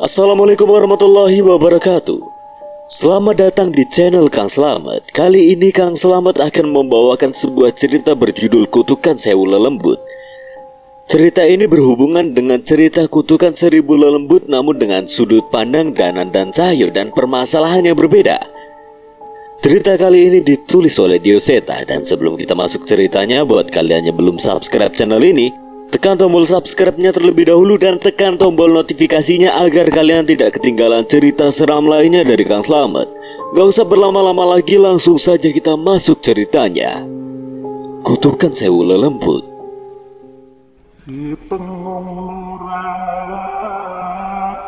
Assalamualaikum warahmatullahi wabarakatuh. Selamat datang di channel Kang Slamet. Kali ini Kang Slamet akan membawakan sebuah cerita berjudul Kutukan Sewu Lelembut. Cerita ini berhubungan dengan cerita Kutukan Seribu Lelembut, namun dengan sudut pandang Danan dan Cahyo dan permasalahan yang berbeda. Cerita kali ini ditulis oleh Dioseta, dan sebelum kita masuk ceritanya, buat kalian yang belum subscribe channel ini, tekan tombol subscribe-nya terlebih dahulu dan tekan tombol notifikasinya agar kalian tidak ketinggalan cerita seram lainnya dari Kang Slamet. Gak usah berlama-lama lagi, langsung saja kita masuk ceritanya. Kutukan Sewu Lelembut. Si pengurang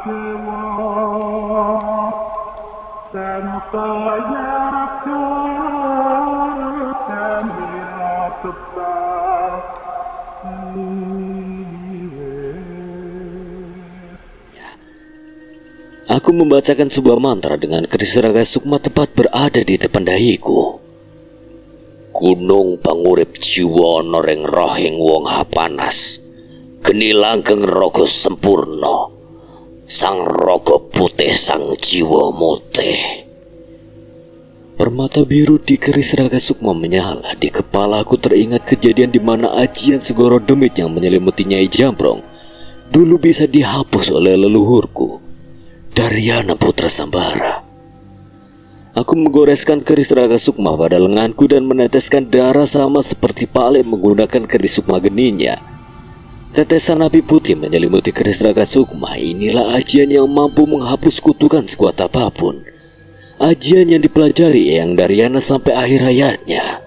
dewa tanpa yakan tetap. Aku membacakan sebuah mantra dengan keris Raga Sukma tepat berada di depan dahiku. Gunung pangurip jiwa noreng rohing wong hapanas, geni langgeng rogo sempurna, sang rogo putih sang jiwa mutih. Permata biru di keris Raga Sukma menyala. Di kepala aku teringat kejadian di mana ajian Segoro Demit yang menyelimuti Nyai Jambrong dulu bisa dihapus oleh leluhurku, Daryana Putra Sambara. Aku menggoreskan keris Raga Sukma pada lenganku dan meneteskan darah sama seperti Pak Ale menggunakan keris Sukma geninya. Tetesan api putih menyelimuti keris Raga Sukma. Inilah ajian yang mampu menghapus kutukan sekuat apapun. Ajian yang dipelajari Eyang Daryana sampai akhir hayatnya.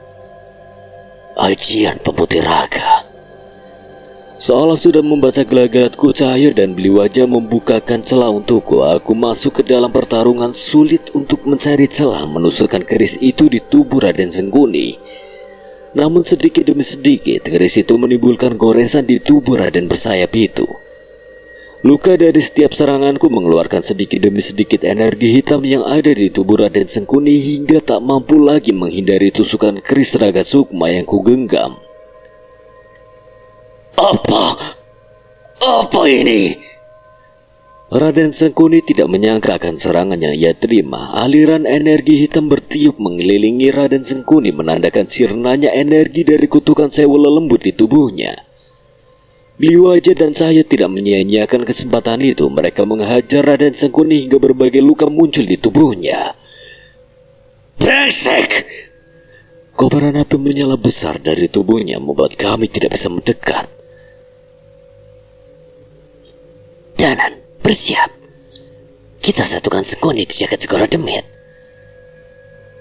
Ajian pemutih raga. Seolah sudah membaca gelagatku, Cahyo dan beli wajah membukakan celah untukku. Aku masuk ke dalam pertarungan, sulit untuk mencari celah menusukkan keris itu di tubuh Raden Sengkuni. Namun sedikit demi sedikit keris itu menimbulkan goresan di tubuh Raden bersayap itu. Luka dari setiap seranganku mengeluarkan sedikit demi sedikit energi hitam yang ada di tubuh Raden Sengkuni hingga tak mampu lagi menghindari tusukan keris Raga Sukma yang kugenggam. Apa ini? Raden Sengkuni tidak menyangka akan serangan yang ia terima. Aliran energi hitam bertiup mengelilingi Raden Sengkuni, menandakan sirnanya energi dari kutukan Sewu Lelembut di tubuhnya. Bliwaja dan Cahyo tidak menyia-nyiakan kesempatan itu. Mereka menghajar Raden Sengkuni hingga berbagai luka muncul di tubuhnya. Brengsek! Kobaran api menyala besar dari tubuhnya membuat kami tidak bisa mendekat. Danan, bersiap. Kita satukan Sengkuni di jagat Segoro Demit.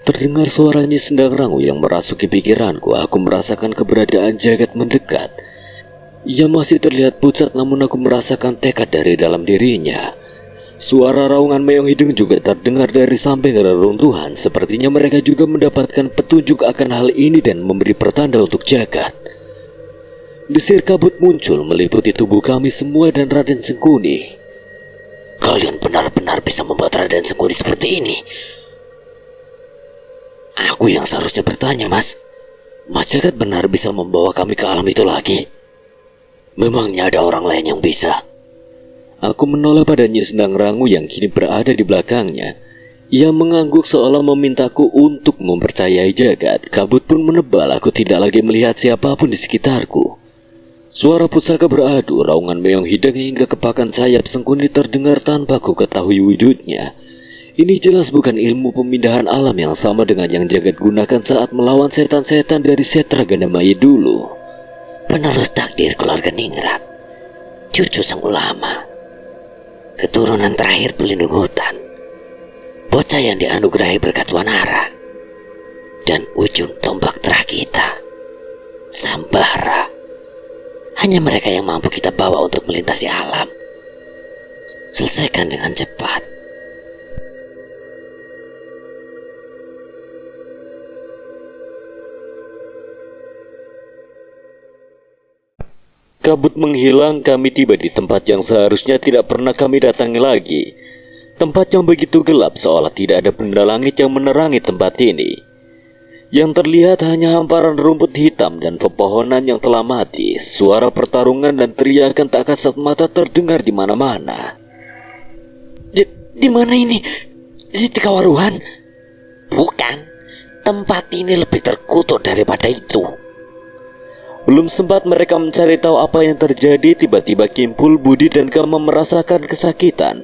Terdengar suaranya Sendang Rangu yang merasuki pikiranku. Aku merasakan keberadaan jagat mendekat. Ia masih terlihat pucat, namun aku merasakan tekad dari dalam dirinya. Suara raungan Meong Hideng juga terdengar dari samping reruntuhan. Sepertinya mereka juga mendapatkan petunjuk akan hal ini dan memberi pertanda untuk jagat. Desir kabut muncul meliputi tubuh kami semua dan Raden Sengkuni. Kalian benar-benar bisa membuat Raden Sengkuni seperti ini? Aku yang seharusnya bertanya, Mas. Mas Jagat benar bisa membawa kami ke alam itu lagi? Memangnya ada orang lain yang bisa? Aku menoleh pada Nyi Sendang Rangu yang kini berada di belakangnya. Ia mengangguk seolah memintaku untuk mempercayai jagat. Kabut pun menebal, aku tidak lagi melihat siapapun di sekitarku. Suara pusaka beradu, raungan Meong Hideng hingga kepakan sayap Sengkuni terdengar tanpa ku ketahui wujudnya. Ini jelas bukan ilmu pemindahan alam yang sama dengan yang jagat gunakan saat melawan setan-setan dari Setra Gandamaya dulu. Penerus takdir keluarga Ningrat, cucu sang ulama, keturunan terakhir pelindung hutan, bocah yang dianugerahi berkat wanara, dan ujung tombak terah kita, Sambara. Hanya mereka yang mampu kita bawa untuk melintasi alam. Selesaikan dengan cepat. Kabut menghilang, kami tiba di tempat yang seharusnya tidak pernah kami datangi lagi. Tempat yang begitu gelap seolah tidak ada benda langit yang menerangi tempat ini. Yang terlihat hanya hamparan rumput hitam dan pepohonan yang telah mati. Suara pertarungan dan teriakan tak kasat mata terdengar di mana-mana. Di mana ini? Di Tikawaruhan? Bukan. Tempat ini lebih terkutuk daripada itu. Belum sempat mereka mencari tahu apa yang terjadi, tiba-tiba Kimpul, Budi, dan Gama merasakan kesakitan.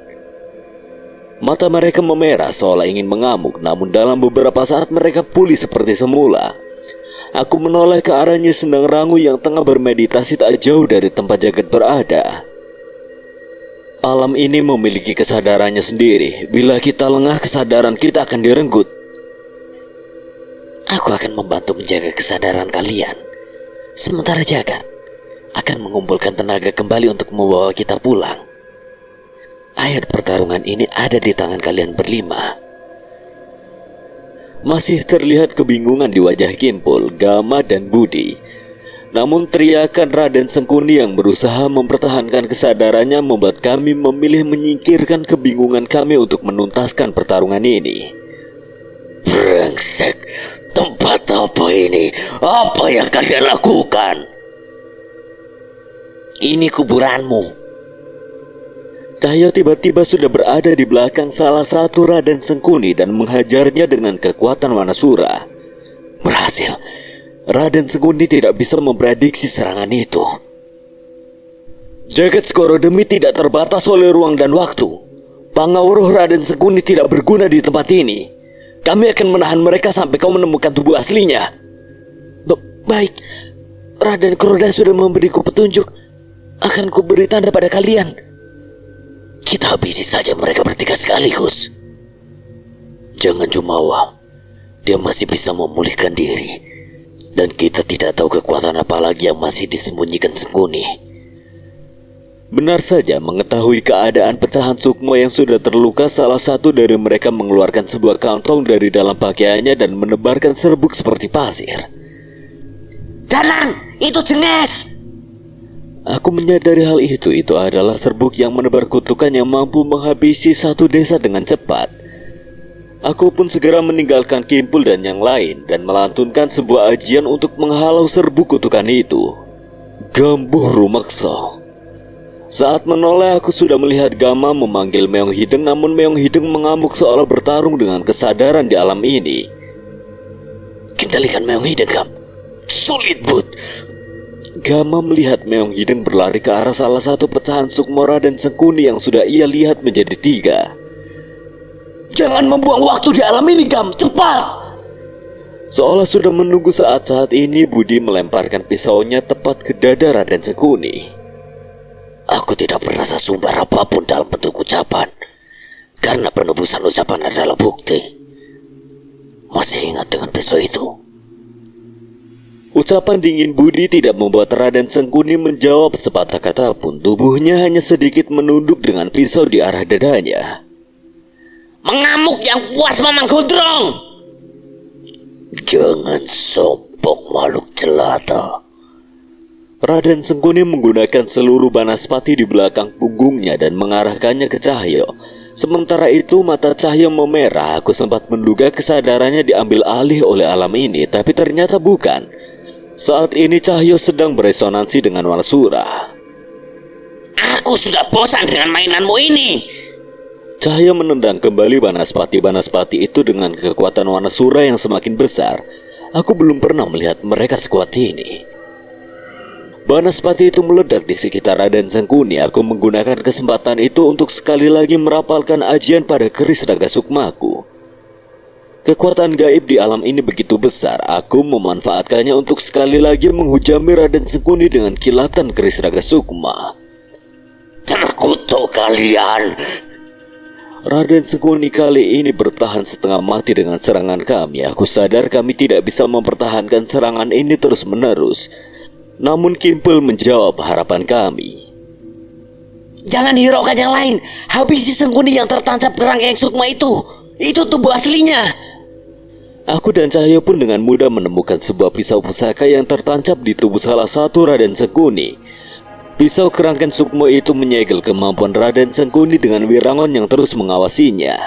Mata mereka memerah seolah ingin mengamuk, namun dalam beberapa saat mereka pulih seperti semula. Aku menoleh ke arah Nyi Sendang Rangu yang tengah bermeditasi tak jauh dari tempat jagat berada. Alam ini memiliki kesadarannya sendiri. Bila kita lengah, kesadaran kita akan direnggut. Aku akan membantu menjaga kesadaran kalian. Sementara jagat akan mengumpulkan tenaga kembali untuk membawa kita pulang. Ayat pertarungan ini ada di tangan kalian berlima. Masih terlihat kebingungan di wajah Kimpul, Gama, dan Budi. Namun teriakan Raden Sengkuni yang berusaha mempertahankan kesadarannya membuat kami memilih menyingkirkan kebingungan kami untuk menuntaskan pertarungan ini. Brengsek, tempat apa ini? Apa yang kalian lakukan? Ini kuburanmu. Cahyo tiba-tiba sudah berada di belakang salah satu Raden Sengkuni dan menghajarnya dengan kekuatan Wanasura. Berhasil. Raden Sengkuni tidak bisa memprediksi serangan itu. Jagat Skoro Demi tidak terbatas oleh ruang dan waktu. Pangawruh Raden Sengkuni tidak berguna di tempat ini. Kami akan menahan mereka sampai kau menemukan tubuh aslinya. Baik, Raden Kuroda sudah memberiku petunjuk. Akan kuberi tanda pada kalian. Kita habisi saja mereka bertiga sekaligus. Jangan jumawa. Dia masih bisa memulihkan diri. Dan kita tidak tahu kekuatan apa lagi yang masih disembunyikan Sengkuni. Benar saja, mengetahui keadaan pecahan sukmo yang sudah terluka, salah satu dari mereka mengeluarkan sebuah kantong dari dalam pakaiannya dan menebarkan serbuk seperti pasir. Danang, itu jenges! Aku menyadari hal itu adalah serbuk yang menebar kutukan yang mampu menghabisi satu desa dengan cepat. Aku pun segera meninggalkan Kimpul dan yang lain dan melantunkan sebuah ajian untuk menghalau serbuk kutukan itu. Gambuh Rumakso. Saat menoleh aku sudah melihat Gama memanggil Meong Hideng, namun Meong Hideng mengamuk seolah bertarung dengan kesadaran di alam ini. Kendalikan Meong Hideng, Gam. Sulit, Bud. Gama melihat Meong Hideng berlari ke arah salah satu pecahan sukmo Raden Sengkuni yang sudah ia lihat menjadi 3. Jangan membuang waktu di alam ini, Gam. Cepat! Seolah sudah menunggu saat-saat ini, Budi melemparkan pisaunya tepat ke dada Raden Sengkuni. Aku tidak pernah sesumbar apapun dalam bentuk ucapan, karena penebusan ucapan adalah bukti. Masih ingat dengan pisau itu? Ucapan dingin Budi tidak membuat Raden Sengkuni menjawab sepatah kata pun. Tubuhnya hanya sedikit menunduk dengan pisau di arah dadanya. Mengamuk yang puas, Mamang Gondrong! Jangan sombong, makhluk jelata. Raden Sengkuni menggunakan seluruh banaspati di belakang punggungnya dan mengarahkannya ke Cahyo. Sementara itu mata Cahyo memerah. Aku sempat menduga kesadarannya diambil alih oleh alam ini, tapi ternyata bukan. Saat ini Cahyo sedang beresonansi dengan Wanasura. Aku sudah bosan dengan mainanmu ini. Cahyo menendang kembali banaspati-banaspati itu dengan kekuatan Wanasura yang semakin besar. Aku belum pernah melihat mereka sekuat ini. Banaspati itu meledak di sekitar Raden Sengkuni. Aku menggunakan kesempatan itu untuk sekali lagi merapalkan ajian pada keris raga sukmaku. Kekuatan gaib di alam ini begitu besar. Aku memanfaatkannya untuk sekali lagi menghujami Raden Sengkuni dengan kilatan keris raga sukma. Terkutuk kalian! Raden Sengkuni kali ini bertahan setengah mati dengan serangan kami. Aku sadar kami tidak bisa mempertahankan serangan ini terus-menerus. Namun Kimpul menjawab harapan kami. Jangan hiraukan yang lain. Habisi Sengkuni yang tertancap kerangkeng sukma itu. Itu tubuh aslinya. Aku dan Cahyo pun dengan mudah menemukan sebuah pisau pusaka yang tertancap di tubuh salah satu Raden Sengkuni. Pisau kerangkeng sukma itu menyegel kemampuan Raden Sengkuni dengan Wirangon yang terus mengawasinya.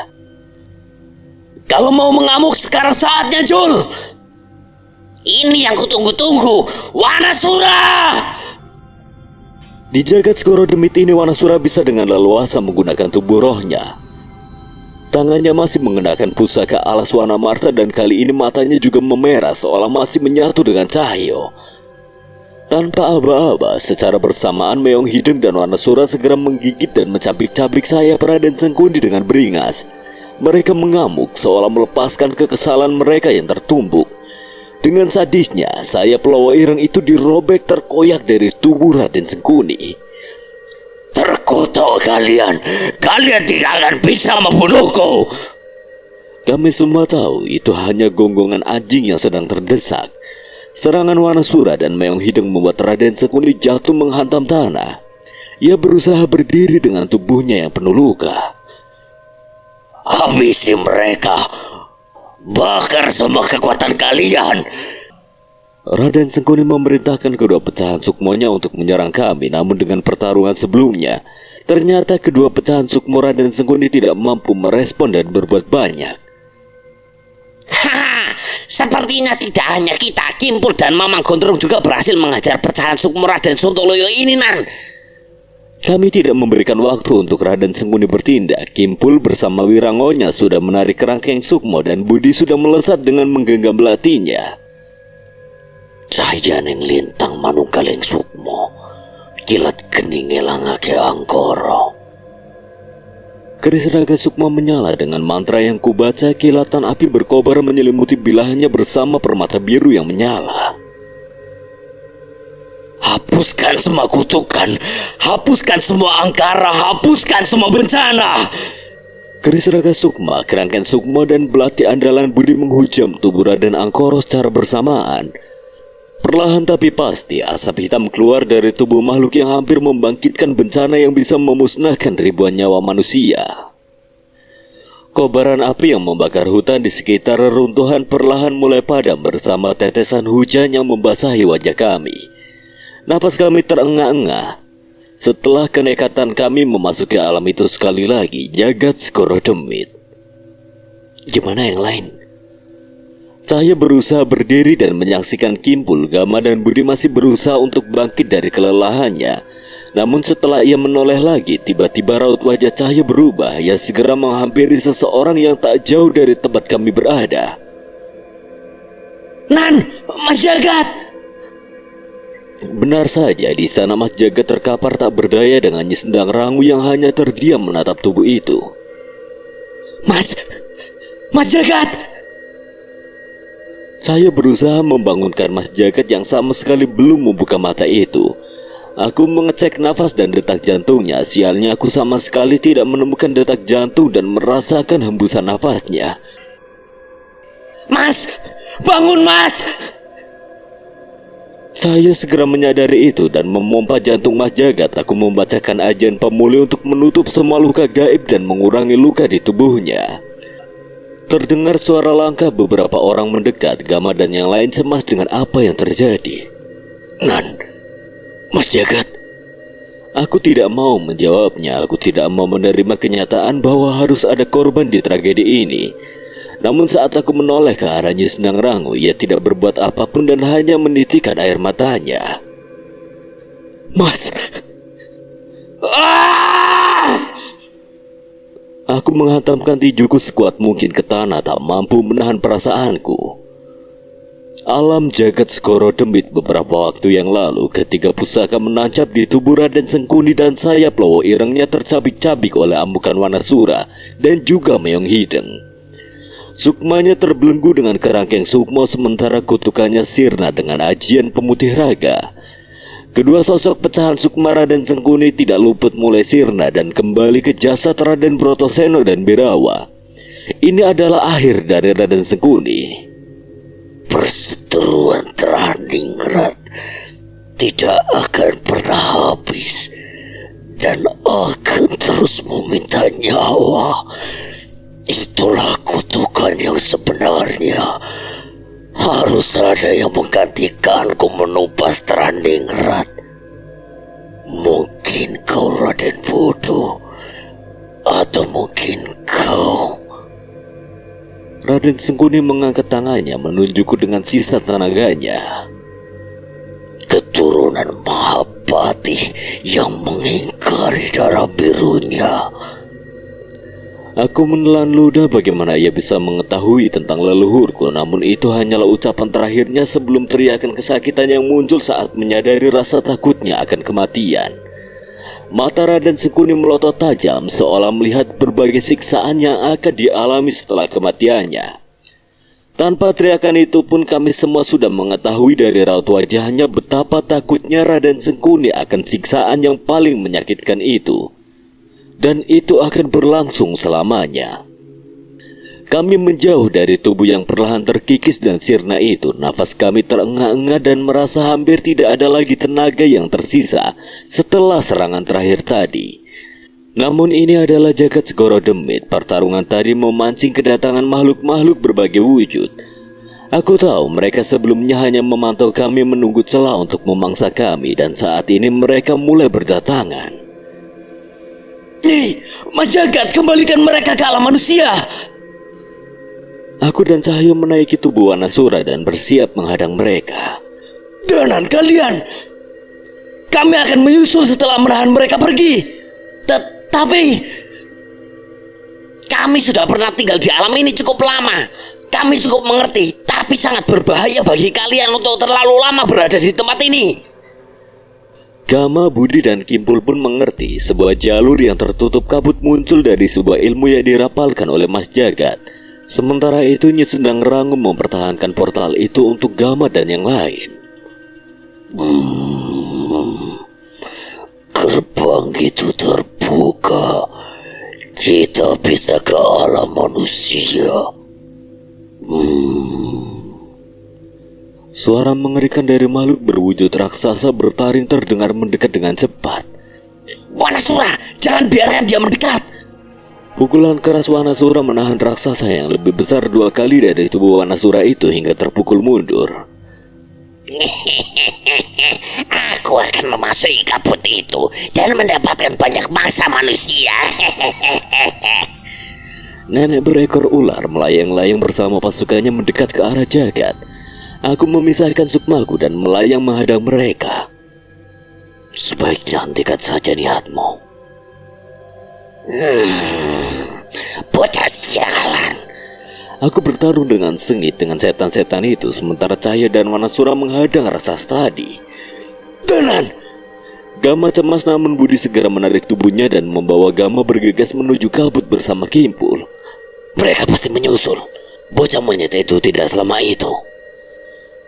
Kalau mau mengamuk sekarang saatnya, Jul. Ini yang kutunggu-tunggu, Wanasura! Di jagat Skoro Demit ini Wanasura bisa dengan leluasa menggunakan tubuh rohnya. Tangannya masih mengenakan pusaka alas warna marta dan kali ini matanya juga memerah seolah masih menyatu dengan Cahyo. Tanpa aba-aba, secara bersamaan Meong Hideng dan Wanasura segera menggigit dan mencabik-cabik sayap Raden Sengkuni dengan beringas. Mereka mengamuk seolah melepaskan kekesalan mereka yang tertumbuk. Dengan sadisnya, sayap Lowo Ireng itu dirobek terkoyak dari tubuh Raden Sengkuni. "Terkutuk kalian tidak akan bisa membunuhku." Kami semua tahu itu hanya gonggongan anjing yang sedang terdesak. Serangan Wanasura dan Meong Hideng membuat Raden Sengkuni jatuh menghantam tanah. Ia berusaha berdiri dengan tubuhnya yang penuh luka. "Habisi mereka, bakar semua kekuatan kalian." Raden Sengkuni memerintahkan kedua pecahan sukmonya untuk menyerang kami. Namun dengan pertarungan sebelumnya, ternyata kedua pecahan sukmo Raden Sengkuni tidak mampu merespon dan berbuat banyak. Sepertinya tidak hanya kita, Kimpul dan Mamang Gondrong juga berhasil mengajar pecahan sukmo Raden Sontoloyo ini, Nan. Kami tidak memberikan waktu untuk Raden Sengkuni bertindak. Kimpul bersama Wirangonya sudah menarik kerangkeng sukmo dan Budi sudah melesat dengan menggenggam belatinya. "Cahayaning lintang manunggaling sukmo, kilat gening elangake angkara." Keris Raga Sukma menyala dengan mantra yang kubaca. Kilatan api berkobar menyelimuti bilahnya bersama permata biru yang menyala. "Hapuskan semua kutukan, hapuskan semua angkara, hapuskan semua bencana." Keris Raga Sukma, kerangkeng sukma dan belati andalan Budi menghujam tubuh Raden Angkoro secara bersamaan. Perlahan tapi pasti asap hitam keluar dari tubuh makhluk yang hampir membangkitkan bencana yang bisa memusnahkan ribuan nyawa manusia. Kobaran api yang membakar hutan di sekitar reruntuhan perlahan mulai padam bersama tetesan hujan yang membasahi wajah kami. Napas kami terengah-engah. Setelah kenekatan kami memasuki alam itu sekali lagi, jagat skoro demit. Gimana yang lain? Cahaya berusaha berdiri dan menyaksikan Kimpul, Gama dan Budi masih berusaha untuk bangkit dari kelelahannya. Namun setelah ia menoleh lagi, tiba-tiba raut wajah Cahaya berubah. Ia segera menghampiri seseorang yang tak jauh dari tempat kami berada. "Nan, Mas Jagat!" Benar saja, di sana Mas Jagat terkapar tak berdaya dengan Nyesendang Rangu yang hanya terdiam menatap tubuh itu. Mas Jagat!" Saya berusaha membangunkan Mas Jagat yang sama sekali belum membuka mata itu. Aku mengecek nafas dan detak jantungnya. Sialnya aku sama sekali tidak menemukan detak jantung dan merasakan hembusan nafasnya. "Mas, bangun Mas!" Saya segera menyadari itu dan memompa jantung Mas Jagat. Aku membacakan ajian pemulih untuk menutup semua luka gaib dan mengurangi luka di tubuhnya. Terdengar suara langkah beberapa orang mendekat. Gama dan yang lain cemas dengan apa yang terjadi. "Nan, Mas Jagat." Aku tidak mau menjawabnya. Aku tidak mau menerima kenyataan bahwa harus ada korban di tragedi ini. Namun saat aku menoleh ke arah Nyesendang Rangu, ia tidak berbuat apapun dan hanya menitikkan air matanya. "Mas!" Aku menghantamkan tijuku sekuat mungkin ke tanah, tak mampu menahan perasaanku. Alam jagat skoro demit beberapa waktu yang lalu ketika pusaka menancap di tubuh Raden Sengkuni dan sayap Lowo Irengnya tercabik-cabik oleh amukan Wanasura dan juga Meong Hideng. Sukmanya terbelenggu dengan kerangkeng sukmo sementara kutukannya sirna dengan ajian pemutih raga. Kedua sosok pecahan sukma Raden Sengkuni tidak luput mulai sirna dan kembali ke jasad Raden Brotoseno dan Birawa. Ini adalah akhir dari Raden Sengkuni. Perseteruan Traningrat tidak akan pernah habis dan akan terus meminta nyawa. Itulah kutukan yang sebenarnya. Harus ada yang menggantikanku menumpas Traningrat. Mungkin kau Raden bodoh, atau mungkin kau. Raden Sengkuni mengangkat tangannya menunjukku dengan sisa tenaganya. Keturunan Mahapati yang mengingkari darah birunya. Aku menelan ludah bagaimana ia bisa mengetahui tentang leluhurku, namun itu hanyalah ucapan terakhirnya sebelum teriakan kesakitan yang muncul saat menyadari rasa takutnya akan kematian. Mata Raden Sengkuni melotot tajam seolah melihat berbagai siksaan yang akan dialami setelah kematiannya. Tanpa teriakan itu pun kami semua sudah mengetahui dari raut wajahnya betapa takutnya Raden Sengkuni akan siksaan yang paling menyakitkan itu. Dan itu akan berlangsung selamanya. Kami menjauh dari tubuh yang perlahan terkikis dan sirna itu. Nafas kami terengah-engah dan merasa hampir tidak ada lagi tenaga yang tersisa setelah serangan terakhir tadi. Namun ini adalah jagat Segoro Demit. Pertarungan tadi memancing kedatangan makhluk-makhluk berbagai wujud. Aku tahu mereka sebelumnya hanya memantau kami menunggu celah untuk memangsa kami, dan saat ini mereka mulai berdatangan. Nih, Mas Jagat, kembalikan mereka ke alam manusia. Aku dan Cahyo menaiki tubuh Wanasura dan bersiap menghadang mereka. Dan kalian, kami akan menyusul setelah menahan mereka pergi. Tapi kami sudah pernah tinggal di alam ini cukup lama. Kami cukup mengerti, tapi sangat berbahaya bagi kalian untuk terlalu lama berada di tempat ini. Gama, Budi, dan Kimpul pun mengerti sebuah jalur yang tertutup kabut muncul dari sebuah ilmu yang dirapalkan oleh Mas Jagat. Sementara itu Nyi Sendang Rangu mempertahankan portal itu untuk Gama dan yang lain. Gerbang itu terbuka. Kita bisa ke alam manusia. Suara mengerikan dari makhluk berwujud raksasa bertaring terdengar mendekat dengan cepat. Wanasura, jangan biarkan dia mendekat. Pukulan keras Wanasura menahan raksasa yang lebih besar 2 kali dari tubuh Wanasura itu hingga terpukul mundur. Aku akan memasuki kabut itu dan mendapatkan banyak mangsa manusia. Nenek berekor ular melayang-layang bersama pasukannya mendekat ke arah Jagat. Aku memisahkan sukmaku dan melayang menghadang mereka. Sebaiknya hentikan saja niatmu. Bocah sialan. Aku bertarung dengan sengit dengan setan-setan itu, sementara Cahaya dan Wanasura menghadang raksasa tadi. Tenan! Gama cemas, namun Budi segera menarik tubuhnya dan membawa Gama bergegas menuju kabut bersama Kimpul. Mereka pasti menyusul. Bocah monyet itu tidak selama itu.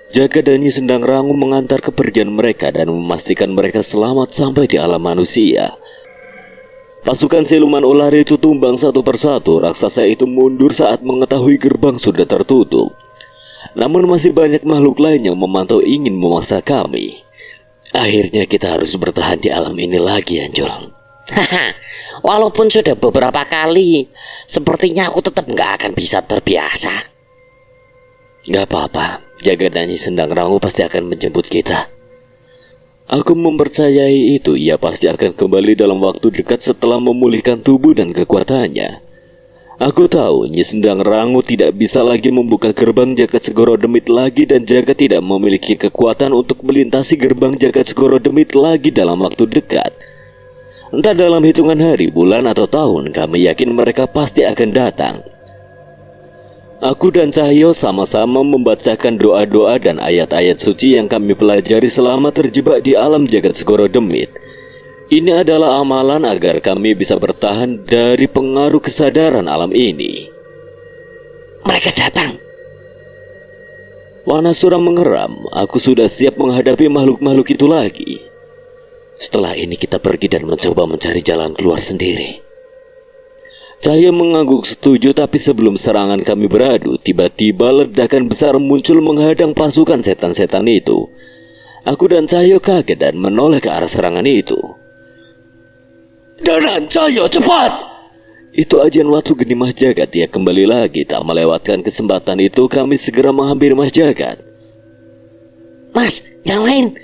Jagat dan Nyi Sendang Rangu mengantar kepergian mereka dan memastikan mereka selamat sampai di alam manusia. Pasukan siluman ular itu tumbang satu persatu. Raksasa itu mundur saat mengetahui gerbang sudah tertutup. Namun masih banyak makhluk lain yang memantau ingin memaksa kami. Akhirnya kita harus bertahan di alam ini lagi, Anjol. Walaupun sudah beberapa kali, sepertinya aku tetap nggak akan bisa terbiasa. Gak apa-apa. Jagat dan Nyi Sendang Rangu pasti akan menjemput kita. Aku mempercayai itu. Ia pasti akan kembali dalam waktu dekat setelah memulihkan tubuh dan kekuatannya. Aku tahu Nyi Sendang Rangu tidak bisa lagi membuka gerbang jagat Segoro Demit lagi, dan Jagat tidak memiliki kekuatan untuk melintasi gerbang jagat Segoro Demit lagi dalam waktu dekat. Entah dalam hitungan hari, bulan, atau tahun, kami yakin mereka pasti akan datang. Aku dan Cahyo sama-sama membacakan doa-doa dan ayat-ayat suci yang kami pelajari selama terjebak di alam jagat Segoro Demit. Ini adalah amalan agar kami bisa bertahan dari pengaruh kesadaran alam ini. Mereka datang. Wanasura mengeram. Aku sudah siap menghadapi makhluk-makhluk itu lagi. Setelah ini kita pergi dan mencoba mencari jalan keluar sendiri. Cahaya mengangguk setuju, tapi sebelum serangan kami beradu, tiba-tiba ledakan besar muncul menghadang pasukan setan-setan itu. Aku dan Cahyo kaget dan menoleh ke arah serangan itu. Danan, Cahyo, cepat! Itu ajian Watu Geni Mas Jagat. Dia kembali lagi. Tak melewatkan kesempatan itu, kami segera menghampiri Mas Jagat. Mas, yang lain.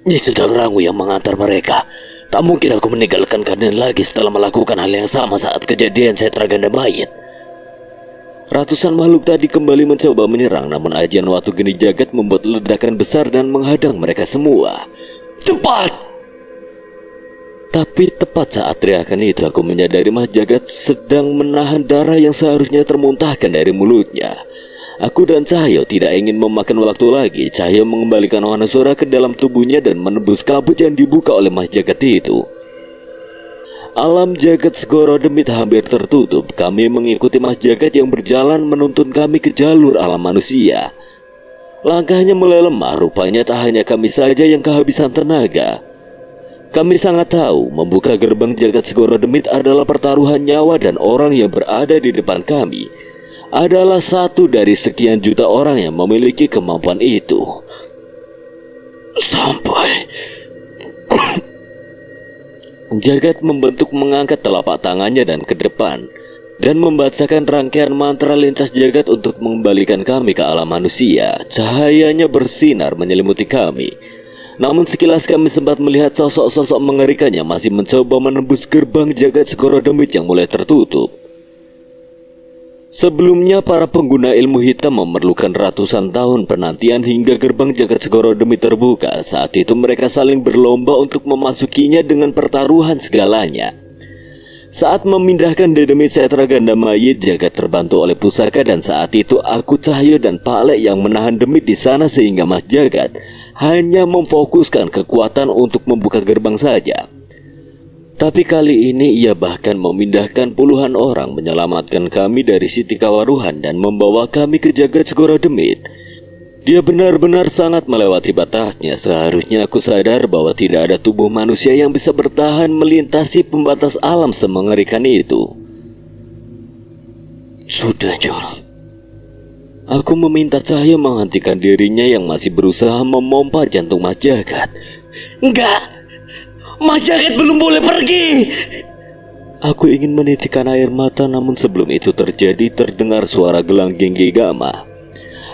Nyi Sendang Rangu yang mengantar mereka. Tak mungkin aku meninggalkan kalian lagi setelah melakukan hal yang sama saat kejadian Setra Ganda Mayit. Ratusan makhluk tadi kembali mencoba menyerang, namun ajian Watu Geni Jagat membuat ledakan besar dan menghadang mereka semua. Cepat! Tapi tepat saat teriakan itu aku menyadari Mas Jagat sedang menahan darah yang seharusnya termuntahkan dari mulutnya. Aku dan Cahyo tidak ingin memakan waktu lagi. Cahyo mengembalikan warna suara ke dalam tubuhnya dan menembus kabut yang dibuka oleh Mas Jagat itu. Alam jagat Segoro Demit hampir tertutup. Kami mengikuti Mas Jagat yang berjalan menuntun kami ke jalur alam manusia. Langkahnya mulai lemah, rupanya tak hanya kami saja yang kehabisan tenaga. Kami sangat tahu membuka gerbang jagat Segoro Demit adalah pertaruhan nyawa dan orang yang berada di depan kami adalah satu dari sekian juta orang yang memiliki kemampuan itu. Sampai Jagat membentuk mengangkat telapak tangannya dan ke depan dan membacakan rangkaian mantra lintas jagat untuk mengembalikan kami ke alam manusia. Cahayanya bersinar menyelimuti kami. Namun sekilas kami sempat melihat sosok-sosok mengerikan yang masih mencoba menembus gerbang jagat Segoro Demit yang mulai tertutup. Sebelumnya para pengguna ilmu hitam memerlukan ratusan tahun penantian hingga gerbang jagat Segoro Demit terbuka. Saat itu mereka saling berlomba untuk memasukinya dengan pertaruhan segalanya. Saat memindahkan Dedemit Setra Ganda Mayit, Jagat terbantu oleh pusaka dan saat itu aku, Cahyo dan Pak Lek yang menahan Demit di sana sehingga Mas Jagat hanya memfokuskan kekuatan untuk membuka gerbang saja. Tapi kali ini ia bahkan memindahkan puluhan orang menyelamatkan kami dari Siti Kawaruhan dan membawa kami ke jagat Segoro Demit. Dia benar-benar sangat melewati batasnya. Seharusnya aku sadar bahwa tidak ada tubuh manusia yang bisa bertahan melintasi pembatas alam semengerikan itu. Sudah, Jol. Aku meminta Cahyo menghentikan dirinya yang masih berusaha memompa jantung Mas Jagat. Enggak, Mas Jagat belum boleh pergi. Aku ingin menitikkan air mata, namun sebelum itu terjadi terdengar suara gelang Gengge Gama.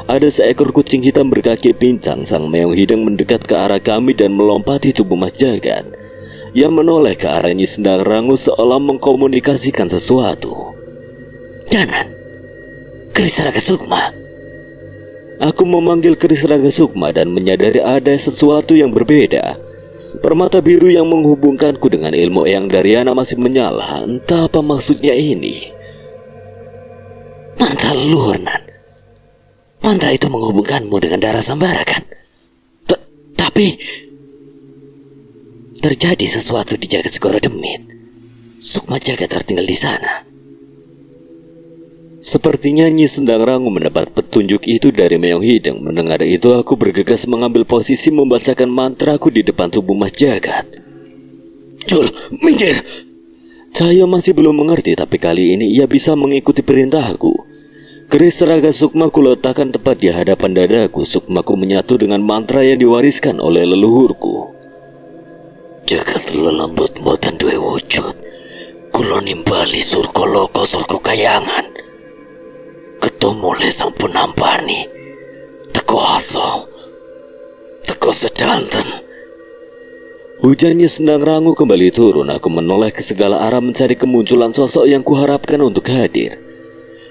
Ada seekor kucing hitam berkaki pincang. Sang meong hidang mendekat ke arah kami dan melompati tubuh Mas Jagat. Ia menoleh ke arah Nyi Sendang Rangu seolah mengkomunikasikan sesuatu. Danan, Keris Raga Sukma. Aku memanggil Keris Raga Sukma dan menyadari ada sesuatu yang berbeda. Permata biru yang menghubungkanku dengan ilmu Eyang Daryana masih menyala. Entah apa maksudnya ini. Mantra leluhur, Nan. Mantra itu menghubungkanmu dengan darah Sambara, kan? Tapi terjadi sesuatu di jagat Segoro Demit. Sukma Jagat tertinggal di sana. Sepertinya Nyi Sendang Rangu mendapat petunjuk itu dari meong hidang. Mendengar itu aku bergegas mengambil posisi membacakan mantraku di depan tubuh Mas Jagat. Jul, minggir. Cahyo masih belum mengerti, tapi kali ini ia bisa mengikuti perintahku. Keris Raga Sukma kuletakkan tepat di hadapan dadaku. Sukmaku menyatu dengan mantra yang diwariskan oleh leluhurku. Jagat lelembut boten duwe wujud. Kulo nimbali surga loko surga kayangan. Ketumule sampun nampani. Teko aso. Teko sedanten. Hujannya Sendang Rangu kembali turun. Aku menoleh ke segala arah mencari kemunculan sosok yang kuharapkan untuk hadir.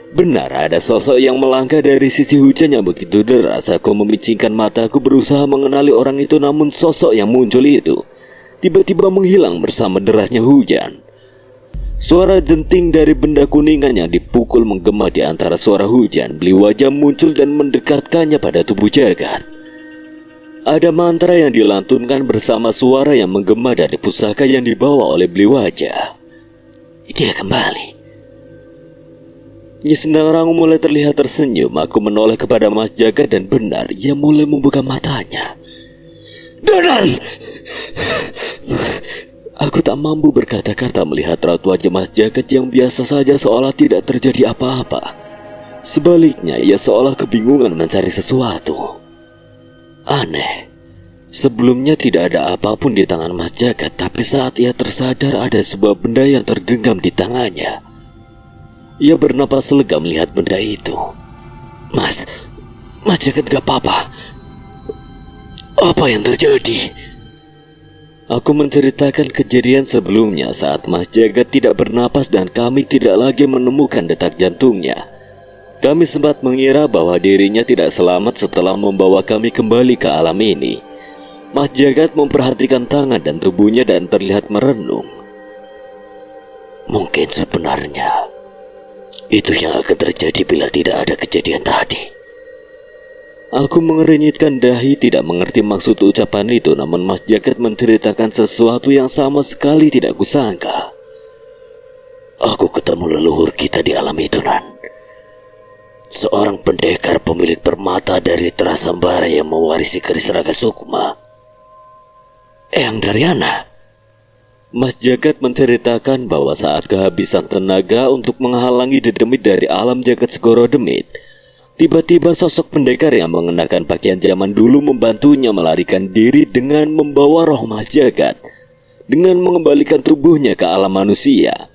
Benar, ada sosok yang melangkah dari sisi hujan yang begitu deras. Aku memicingkan mataku berusaha mengenali orang itu, namun sosok yang muncul itu tiba-tiba menghilang bersama derasnya hujan. Suara denting dari benda kuningan yang dipukul menggema di antara suara hujan. Beli wajah muncul dan mendekatkannya pada tubuh Jagat. Ada mantra yang dilantunkan bersama suara yang menggema dari pusaka yang dibawa oleh Beli wajah. Dia kembali. Nyi Sendang Rangu mulai terlihat tersenyum. Aku menoleh kepada Mas Jagat dan benar, ia mulai membuka matanya. Danan! Aku tak mampu berkata-kata melihat raut wajah Mas Jagat yang biasa saja seolah tidak terjadi apa-apa. Sebaliknya, ia seolah kebingungan mencari sesuatu. Aneh. Sebelumnya tidak ada apapun di tangan Mas Jagat, tapi saat ia tersadar ada sebuah benda yang tergenggam di tangannya. Ia bernapas lega melihat benda itu. Mas Jagat gak apa-apa. Apa yang terjadi? Aku menceritakan kejadian sebelumnya saat Mas Jagat tidak bernapas dan kami tidak lagi menemukan detak jantungnya. Kami sempat mengira bahwa dirinya tidak selamat setelah membawa kami kembali ke alam ini. Mas Jagat memperhatikan tangan dan tubuhnya dan terlihat merenung. Mungkin sebenarnya itu yang akan terjadi bila tidak ada kejadian tadi. Aku mengernyitkan dahi, tidak mengerti maksud ucapan itu, namun Mas Jagat menceritakan sesuatu yang sama sekali tidak kusangka. Aku ketemu leluhur kita di alam itu, Nan. Seorang pendekar pemilik permata dari Trasambara yang mewarisi keris Raga Sukma. Eyang Daryana. Mas Jagat menceritakan bahwa saat kehabisan tenaga untuk menghalangi dedemit dari alam jagat Segoro Demit, tiba-tiba sosok pendekar yang mengenakan pakaian zaman dulu membantunya melarikan diri dengan membawa roh Mas Jagat, dengan mengembalikan tubuhnya ke alam manusia.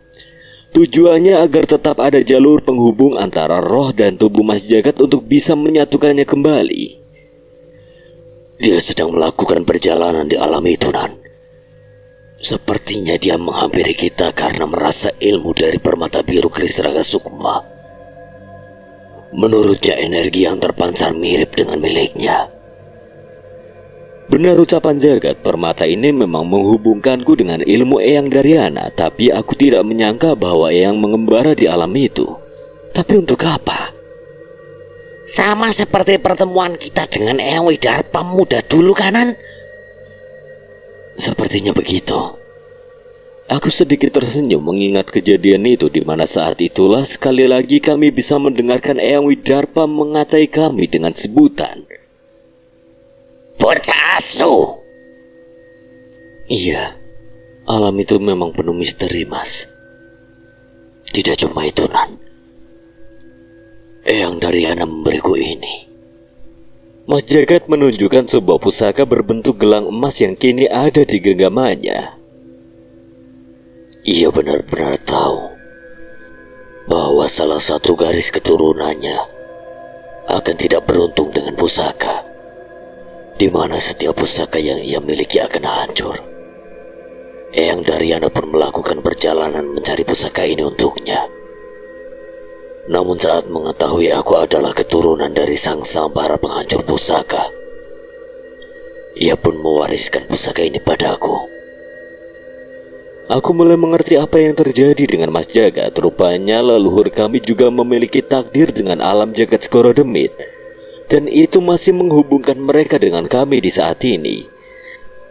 Tujuannya agar tetap ada jalur penghubung antara roh dan tubuh Mas Jagat untuk bisa menyatukannya kembali. Dia sedang melakukan perjalanan di alam itu, Nan. Sepertinya dia menghampiri kita karena merasa ilmu dari permata biru keris Raga Sukma. Menurutnya energi yang terpancar mirip dengan miliknya. Benar ucapan Jagat, permata ini memang menghubungkanku dengan ilmu Eyang Daryana, tapi aku tidak menyangka bahwa Eyang mengembara di alam itu. Tapi untuk apa? Sama seperti pertemuan kita dengan Eyang Widarpa muda dulu, kanan? Sepertinya begitu. Aku sedikit tersenyum mengingat kejadian itu, di mana saat itulah sekali lagi kami bisa mendengarkan Eyang Widarpa mengatai kami dengan sebutan bocah asu. Iya, alam itu memang penuh misteri, Mas. Tidak cuma itu, Nan. Eyang Daryana memberiku ini. Mas Jagat menunjukkan sebuah pusaka berbentuk gelang emas yang kini ada di genggamannya. Ia benar-benar tahu bahwa salah satu garis keturunannya akan tidak beruntung dengan pusaka, di mana setiap pusaka yang ia miliki akan hancur. Eyang Daryana pun melakukan perjalanan mencari pusaka ini untuknya. Namun saat mengetahui aku adalah keturunan dari sang para penghancur pusaka, ia pun mewariskan pusaka ini padaku. Aku mulai mengerti apa yang terjadi dengan Mas Jagat. Rupanya leluhur kami juga memiliki takdir dengan alam jagat Segoro Demit, dan itu masih menghubungkan mereka dengan kami di saat ini.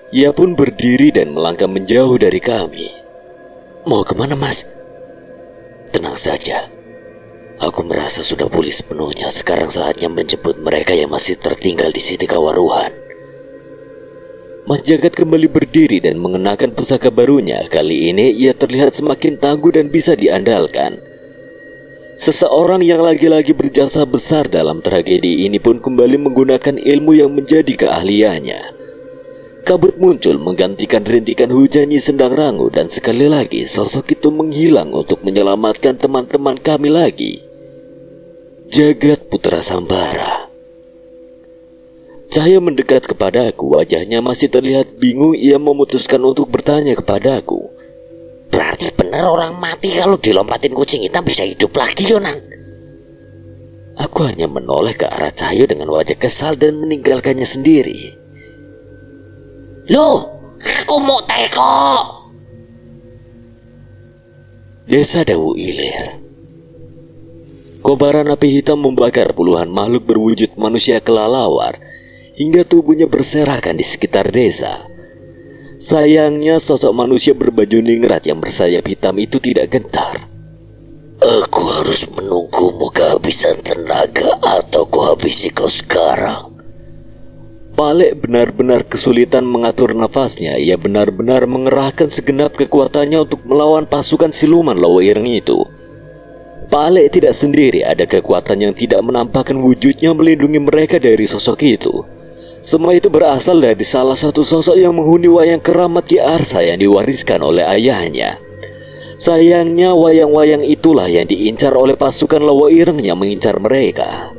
Ia pun berdiri dan melangkah menjauh dari kami. Mau kemana, Mas? Tenang saja. Aku merasa sudah pulih sepenuhnya. Sekarang saatnya menjemput mereka yang masih tertinggal di Siti Kawaruhan. Mas Jagat kembali berdiri dan mengenakan pusaka barunya. Kali ini ia terlihat semakin tangguh dan bisa diandalkan. Seseorang yang lagi-lagi berjasa besar dalam tragedi ini pun kembali menggunakan ilmu yang menjadi keahliannya. Kabut muncul menggantikan rintikan hujan sendang rangu, dan sekali lagi sosok itu menghilang untuk menyelamatkan teman-teman kami lagi. Jagat Putra Sambara. Cahaya mendekat kepadaku, wajahnya masih terlihat bingung. Ia memutuskan untuk bertanya kepadaku. Berarti benar orang mati kalau dilompatin kucing hitam bisa hidup lagi, Yonan? Aku hanya menoleh ke arah Cahaya dengan wajah kesal dan meninggalkannya sendiri. Loh, aku mau teko. Desa Dawu Ilir. Kobaran api hitam membakar puluhan makhluk berwujud manusia kelelawar hingga tubuhnya berserakan di sekitar desa. Sayangnya sosok manusia berbaju ningrat yang bersayap hitam itu tidak gentar. Aku harus menunggumu kehabisan tenaga atau kuhabisi kau sekarang. Palek benar-benar kesulitan mengatur nafasnya. Ia benar-benar mengerahkan segenap kekuatannya untuk melawan pasukan siluman Lawa Ireng itu. Palek tidak sendiri, ada kekuatan yang tidak menampakkan wujudnya melindungi mereka dari sosok itu. Semua itu berasal dari salah satu sosok yang menghuni wayang keramat Ki Arsa yang diwariskan oleh ayahnya. Sayangnya wayang-wayang itulah yang diincar oleh pasukan Lawa Ireng yang mengincar mereka.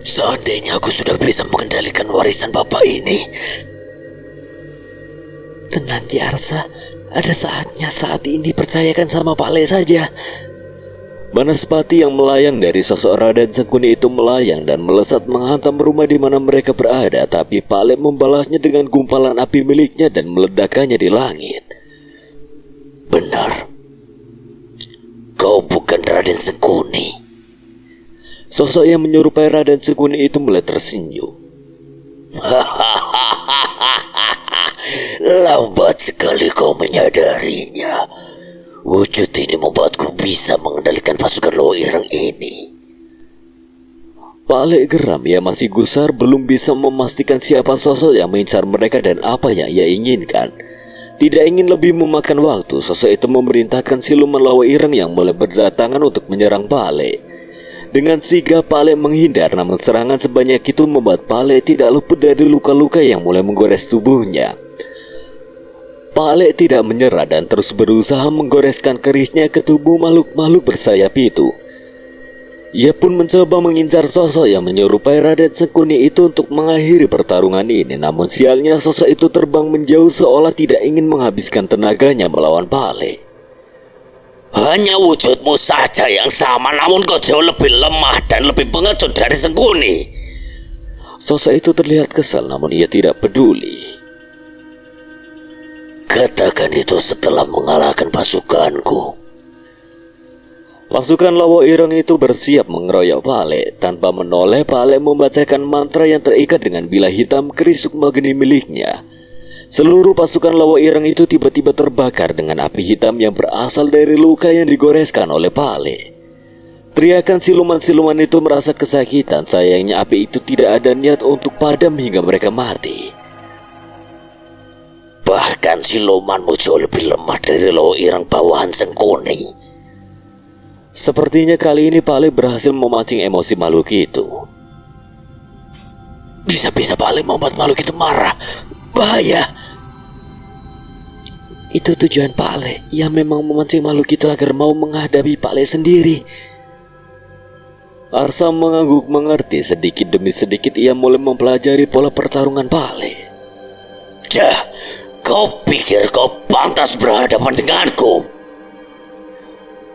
Seandainya aku sudah bisa mengendalikan warisan bapak ini. Tenang Ki Arsa, ada saatnya saat ini percayakan sama Palek saja. Banaspati yang melayang dari sosok Raden Sengkuni itu melayang dan melesat menghantam rumah di mana mereka berada, tapi Pak Lek membalasnya dengan gumpalan api miliknya dan meledakkannya di langit. Benar, kau bukan Raden Sengkuni. Sosok yang menyerupai Raden Sengkuni itu mulai tersenyum. Lambat sekali kau menyadarinya. Wujud ini membuatku bisa mengendalikan pasukan Lowo Ireng ini. Pak Lek geram, ia masih gusar belum bisa memastikan siapa sosok yang mengincar mereka dan apa yang ia inginkan. Tidak ingin lebih memakan waktu, sosok itu memerintahkan siluman Lowo Ireng yang mulai berdatangan untuk menyerang Pak Lek. Dengan sigap Pak Lek menghindar, namun serangan sebanyak itu membuat Pak Lek tidak luput dari luka-luka yang mulai menggores tubuhnya. Pak Lek tidak menyerah dan terus berusaha menggoreskan kerisnya ke tubuh makhluk-makhluk bersayap itu. Ia pun mencoba mengincar sosok yang menyerupai Raden Sengkuni itu untuk mengakhiri pertarungan ini. Namun sialnya sosok itu terbang menjauh seolah tidak ingin menghabiskan tenaganya melawan Pak Lek. Hanya wujudmu saja yang sama, namun kau jauh lebih lemah dan lebih pengecut dari Sengkuni. Sosok itu terlihat kesal, namun ia tidak peduli. Katakan itu setelah mengalahkan pasukanku. Pasukan Lowo Ireng itu bersiap mengeroyok Pak Lek. Tanpa menoleh, Pak Lek membacakan mantra yang terikat dengan bilah hitam keris sukma geni miliknya. Seluruh pasukan Lowo Ireng itu tiba-tiba terbakar dengan api hitam yang berasal dari luka yang digoreskan oleh Pak Lek. Teriakan siluman-siluman itu merasa kesakitan. Sayangnya api itu tidak ada niat untuk padam hingga mereka mati. Bahkan silumanmu jauh lebih lemah dari Lowo Ireng bawahan Sengkuni. Sepertinya kali ini Pak Lek berhasil memancing emosi makhluk itu. Bisa-bisa Pak Lek membuat makhluk itu marah. Bahaya. Itu tujuan Pak Lek. Ia memang memancing makhluk itu agar mau menghadapi Pak Lek sendiri. Arsa mengangguk mengerti. Sedikit demi sedikit ia mulai mempelajari pola pertarungan Pak Lek. Dah, kau pikir kau pantas berhadapan denganku?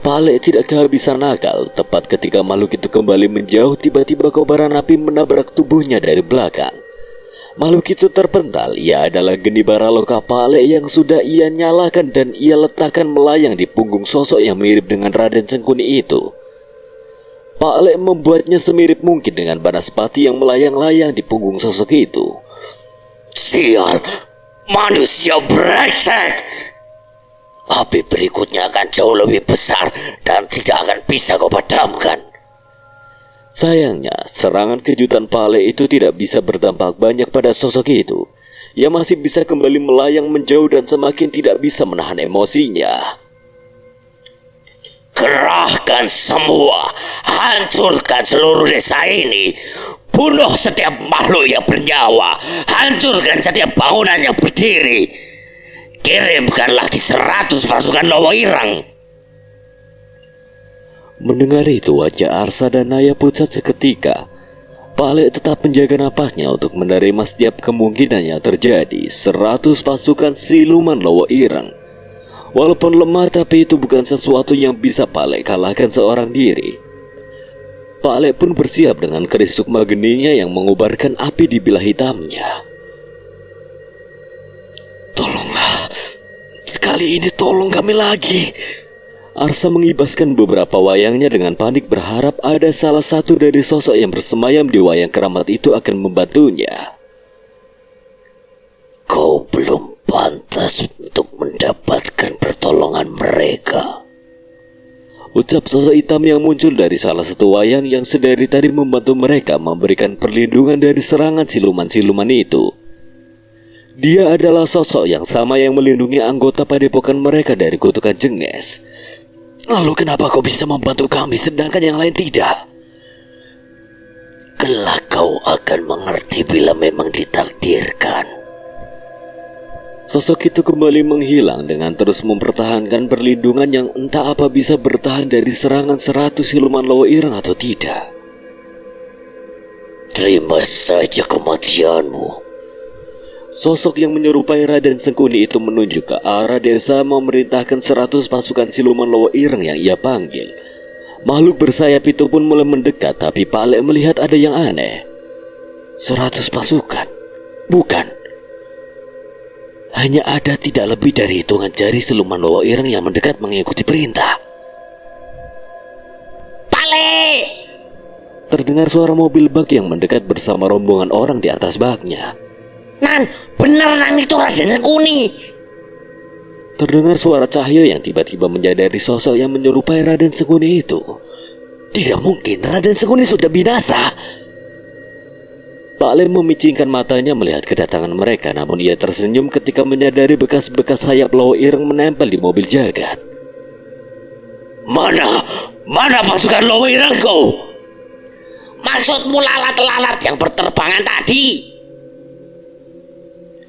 Pak Lek tidak kehabisan akal. Tepat ketika makhluk itu kembali menjauh, tiba-tiba kobaran api menabrak tubuhnya dari belakang. Makhluk itu terpental. Ia adalah geni baraloka Pak Lek yang sudah ia nyalakan dan ia letakkan melayang di punggung sosok yang mirip dengan Raden Sengkuni itu. Pak Lek membuatnya semirip mungkin dengan Banaspati yang melayang-layang di punggung sosok itu. Sial, manusia brengsek. Api berikutnya akan jauh lebih besar dan tidak akan bisa kau padamkan. Sayangnya, serangan kejutan Pak Lek itu tidak bisa berdampak banyak pada sosok itu. Ia masih bisa kembali melayang menjauh dan semakin tidak bisa menahan emosinya. Kerahkan semua, hancurkan seluruh desa ini. Bunuh setiap makhluk yang bernyawa, hancurkan setiap bangunan yang berdiri. Kirimkan lagi 100 pasukan Lowo Ireng. Mendengar itu, wajah Arsa dan Naya pucat seketika. Pak Lek tetap menjaga napasnya untuk menerima setiap kemungkinan yang terjadi. 100 pasukan siluman Lowo Ireng. Walaupun lemah, tapi itu bukan sesuatu yang bisa Pak Lek kalahkan seorang diri. Pak Lek pun bersiap dengan keris sukma geninya yang mengubarkan api di bilah hitamnya. Tolonglah, sekali ini tolong kami lagi. Arsa mengibaskan beberapa wayangnya dengan panik berharap ada salah satu dari sosok yang bersemayam di wayang keramat itu akan membantunya. Kau belum pantas untuk mendapatkan pertolongan mereka, ucap sosok hitam yang muncul dari salah satu wayang yang sedari tadi membantu mereka memberikan perlindungan dari serangan siluman-siluman itu. Dia adalah sosok yang sama yang melindungi anggota padepokan mereka dari kutukan Jenges. Lalu kenapa kau bisa membantu kami sedangkan yang lain tidak? Kelak kau akan mengerti bila memang ditakdirkan. Sosok itu kembali menghilang dengan terus mempertahankan perlindungan yang entah apa bisa bertahan dari serangan 100 siluman Lowo Ireng atau tidak. Terima saja kematianmu. Sosok yang menyerupai Raden Sengkuni itu menunjuk ke arah desa memerintahkan 100 pasukan siluman Lowo Ireng yang ia panggil. Makhluk bersayap itu pun mulai mendekat, tapi Pak Lek melihat ada yang aneh. 100 pasukan? Bukan. Hanya ada tidak lebih dari hitungan jari siluman lowo ireng yang mendekat mengikuti perintah. Pak Lek! Terdengar suara mobil bak yang mendekat bersama rombongan orang di atas baknya. Nan, bener Nan, itu Raden Sengkuni. Terdengar suara Cahyo yang tiba-tiba menyadari sosok yang menyerupai Raden Sengkuni itu. Tidak mungkin, Raden Sengkuni sudah binasa. Pak Lem memicingkan matanya melihat kedatangan mereka, namun ia tersenyum ketika menyadari bekas-bekas sayap lowo ireng menempel di mobil jagat. Mana pasukan lowo irengku? Maksudmu lalat-lalat yang berterbangan tadi?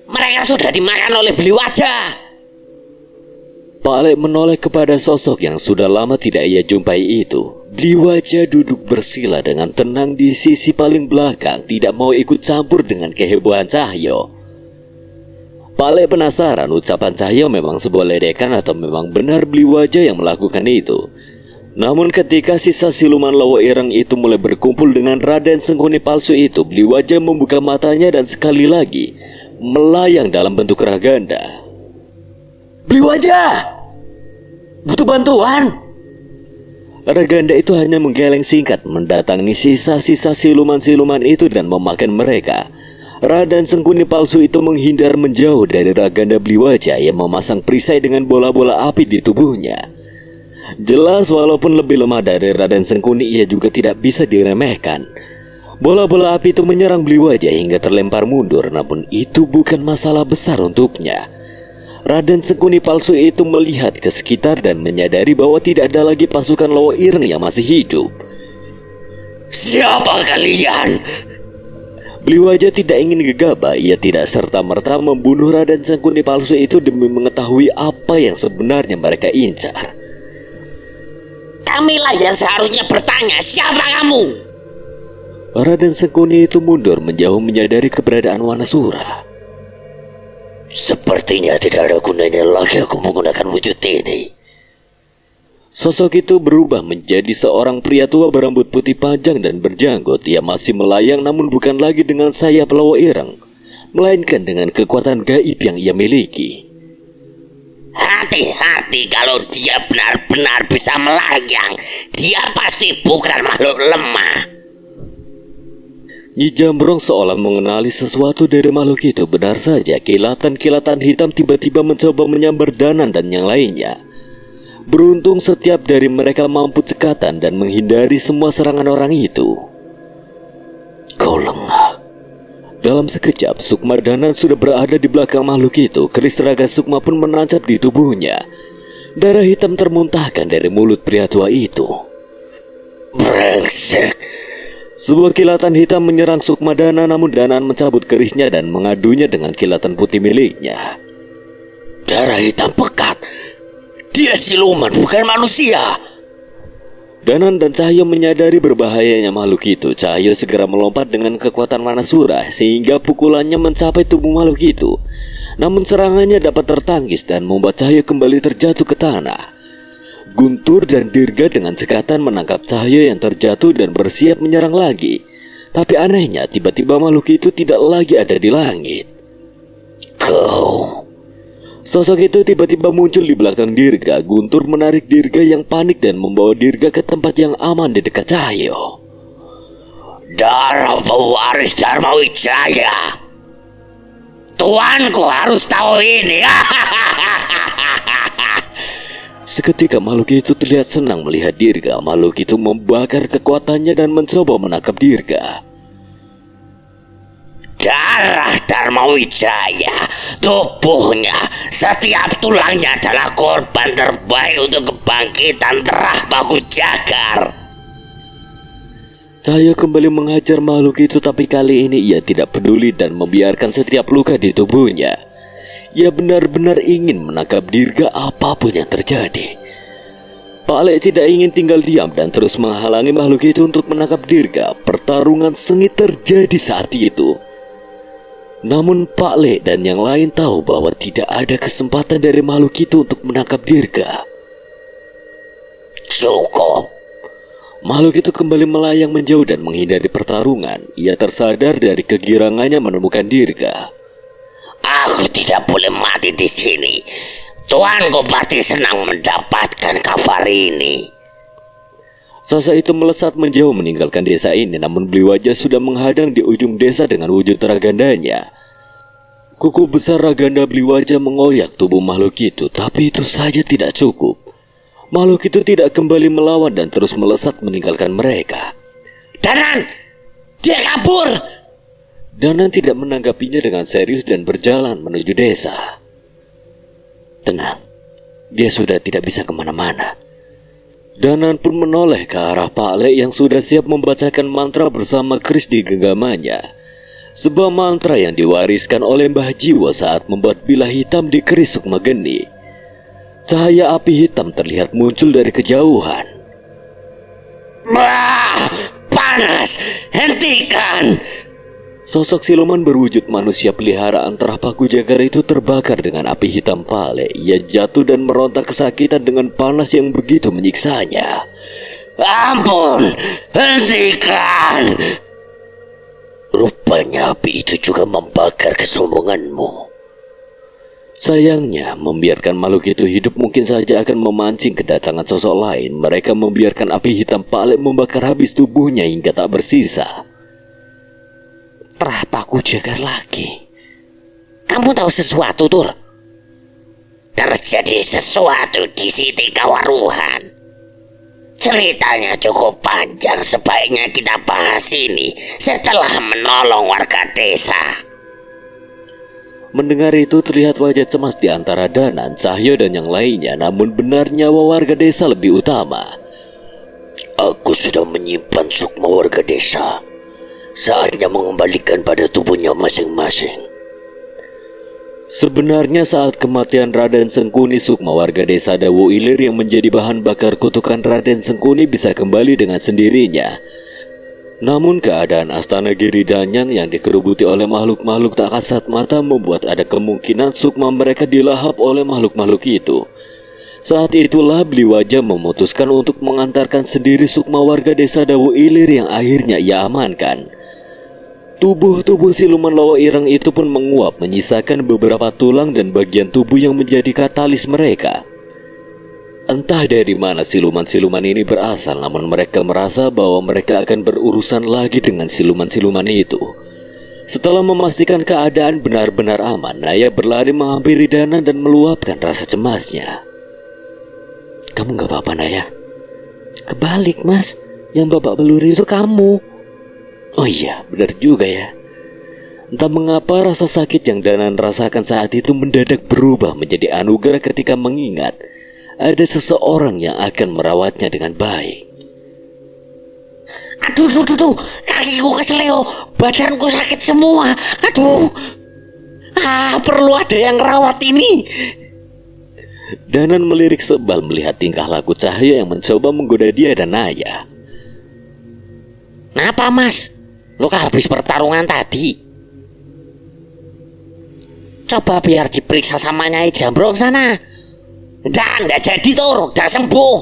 Mereka sudah dimakan oleh beli wajah. Pak Lek menoleh kepada sosok yang sudah lama tidak ia jumpai itu. Beli wajah duduk bersila dengan tenang di sisi paling belakang, tidak mau ikut campur dengan kehebohan Cahyo. Pak Lek penasaran ucapan Cahyo memang sebuah ledekan atau memang benar beli wajah yang melakukan itu. Namun ketika sisa siluman lowo ireng itu mulai berkumpul dengan Raden Sengkuni palsu itu, beli wajah membuka matanya dan sekali lagi melayang dalam bentuk Raganda. Beli wajah! Butuh bantuan! Raganda itu hanya menggeleng singkat mendatangi sisa-sisa siluman-siluman itu dan memakan mereka. Raden Sengkuni palsu itu menghindar menjauh dari Raganda beli wajah yang memasang perisai dengan bola-bola api di tubuhnya. Jelas walaupun lebih lemah dari Raden Sengkuni, ia juga tidak bisa diremehkan. Bola-bola api itu menyerang beli wajah hingga terlempar mundur, namun itu bukan masalah besar untuknya. Raden Sengkuni palsu itu melihat ke sekitar dan menyadari bahwa tidak ada lagi pasukan lowo ireng yang masih hidup. Siapa kalian? Beli wajah tidak ingin gegabah. Ia tidak serta-merta membunuh Raden Sengkuni palsu itu demi mengetahui apa yang sebenarnya mereka incar. Kamilah yang seharusnya bertanya, siapa kamu? Raden Sengkuni itu mundur menjauh menyadari keberadaan Wanasura. Sepertinya tidak ada gunanya lagi aku menggunakan wujud ini. Sosok itu berubah menjadi seorang pria tua berambut putih panjang dan berjanggut. Ia masih melayang namun bukan lagi dengan sayap lowo ireng, melainkan dengan kekuatan gaib yang ia miliki. Hati-hati, kalau dia benar-benar bisa melayang, dia pasti bukan makhluk lemah. Nyi Jambrong seolah mengenali sesuatu dari makhluk itu. Benar saja, kilatan-kilatan hitam tiba-tiba mencoba menyambar Danan dan yang lainnya. Beruntung setiap dari mereka mampu cekatan dan menghindari semua serangan orang itu. Kau lengah. Dalam sekejap, Sukma Danan sudah berada di belakang makhluk itu. Keris raga Sukma pun menancap di tubuhnya. Darah hitam termuntahkan dari mulut pria tua itu. Brengsek! Sebuah kilatan hitam menyerang Sukma Danan, namun Danan mencabut kerisnya dan mengadunya dengan kilatan putih miliknya. Darah hitam pekat. Dia siluman, bukan manusia. Danan dan Cahyo menyadari berbahayanya makhluk itu. Cahyo segera melompat dengan kekuatan Wanasura sehingga pukulannya mencapai tubuh makhluk itu. Namun serangannya dapat tertangkis dan membuat Cahyo kembali terjatuh ke tanah. Guntur dan Dirga dengan cekatan menangkap Cahyo yang terjatuh dan bersiap menyerang lagi. Tapi anehnya tiba-tiba makhluk itu tidak lagi ada di langit. Kau... Sosok itu tiba-tiba muncul di belakang Dirga. Guntur menarik Dirga yang panik dan membawa Dirga ke tempat yang aman di dekat Cahyo. Darah pewaris Dharma Wijaya. Tuanku harus tahu ini. Seketika makhluk itu terlihat senang melihat Dirga. Makhluk itu membakar kekuatannya dan mencoba menangkap Dirga. Darah Dharma Wijaya, tubuhnya, setiap tulangnya adalah korban terbaik untuk kebangkitan Terah Baku Jagar. Cahyo kembali mengajar makhluk itu, tapi kali ini ia tidak peduli dan membiarkan setiap luka di tubuhnya. Ia benar-benar ingin menangkap Dirga apapun yang terjadi. Pak Lek tidak ingin tinggal diam dan terus menghalangi makhluk itu untuk menangkap Dirga. Pertarungan sengit terjadi saat itu. Namun Pak Lek dan yang lain tahu bahwa tidak ada kesempatan dari makhluk itu untuk menangkap Dirga. Cukup. Makhluk itu kembali melayang menjauh dan menghindari pertarungan. Ia tersadar dari kegirangannya menemukan Dirga. Aku tidak boleh mati di sini. Tuanku pasti senang mendapatkan kabar ini. Sosok itu melesat menjauh meninggalkan desa ini, namun Bliwaja sudah menghadang di ujung desa dengan wujud ragandanya. Kuku besar raganda Bliwaja mengoyak tubuh makhluk itu, tapi itu saja tidak cukup. Makhluk itu tidak kembali melawan dan terus melesat meninggalkan mereka. Danan, dia kabur. Danan tidak menanggapinya dengan serius dan berjalan menuju desa. Tenang, dia sudah tidak bisa kemana-mana. Danan pun menoleh ke arah Pak Le yang sudah siap membacakan mantra bersama keris di genggamannya. Sebuah mantra yang diwariskan oleh Mbah Jiwo saat membuat bilah hitam di keris Sukma Geni. Cahaya api hitam terlihat muncul dari kejauhan. Wah, panas, hentikan. Sosok siluman berwujud manusia peliharaan Terpaku Jagar itu terbakar dengan api hitam Pale. Ia jatuh dan meronta kesakitan dengan panas yang begitu menyiksanya. Ampun, hentikan. Rupanya api itu juga membakar kesombonganmu. Sayangnya, membiarkan makhluk itu hidup mungkin saja akan memancing kedatangan sosok lain. Mereka membiarkan api hitam Pale membakar habis tubuhnya hingga tak bersisa. Terpaku Jagar lagi. Kamu tahu sesuatu, Tur? Terjadi sesuatu di Siti Kawaruhan. Ceritanya cukup panjang, sebaiknya kita bahas ini setelah menolong warga desa. Mendengar itu terlihat wajah cemas di antara Danan, Cahyo dan yang lainnya. Namun benar nyawa warga desa lebih utama. Aku sudah menyimpan sukma warga desa. Saatnya mengembalikan pada tubuhnya masing-masing. Sebenarnya saat kematian Raden Sengkuni, sukma warga desa Dawu Ilir yang menjadi bahan bakar kutukan Raden Sengkuni bisa kembali dengan sendirinya. Namun keadaan Astana Giri Danyang yang dikerubuti oleh makhluk-makhluk tak kasat mata membuat ada kemungkinan sukma mereka dilahap oleh makhluk-makhluk itu. Saat itulah Bliwaja memutuskan untuk mengantarkan sendiri sukma warga desa Dawu Ilir yang akhirnya ia amankan. Tubuh siluman Lowo Ireng itu pun menguap, menyisakan beberapa tulang dan bagian tubuh yang menjadi katalis mereka. Entah dari mana siluman-siluman ini berasal, namun mereka merasa bahwa mereka akan berurusan lagi dengan siluman-siluman itu. Setelah memastikan keadaan benar-benar aman, Naya berlari menghampiri Danan dan meluapkan rasa cemasnya. Kamu gak apa-apa, Naya? Kebalik, Mas. Yang babak belur itu kamu. Oh iya, benar juga ya. Entah mengapa rasa sakit yang Danan rasakan saat itu mendadak berubah menjadi anugerah ketika mengingat ada seseorang yang akan merawatnya dengan baik. Aduh, kakiku kesleo, badanku sakit semua. Aduh, perlu ada yang rawat ini. Danan melirik sebal melihat tingkah laku Cahaya yang mencoba menggoda dia dan Naya. Kenapa, Mas? Luka habis pertarungan tadi. Coba biar diperiksa sama Nyai Jambrong sana. Nggak jadi, Tur, udah sembuh.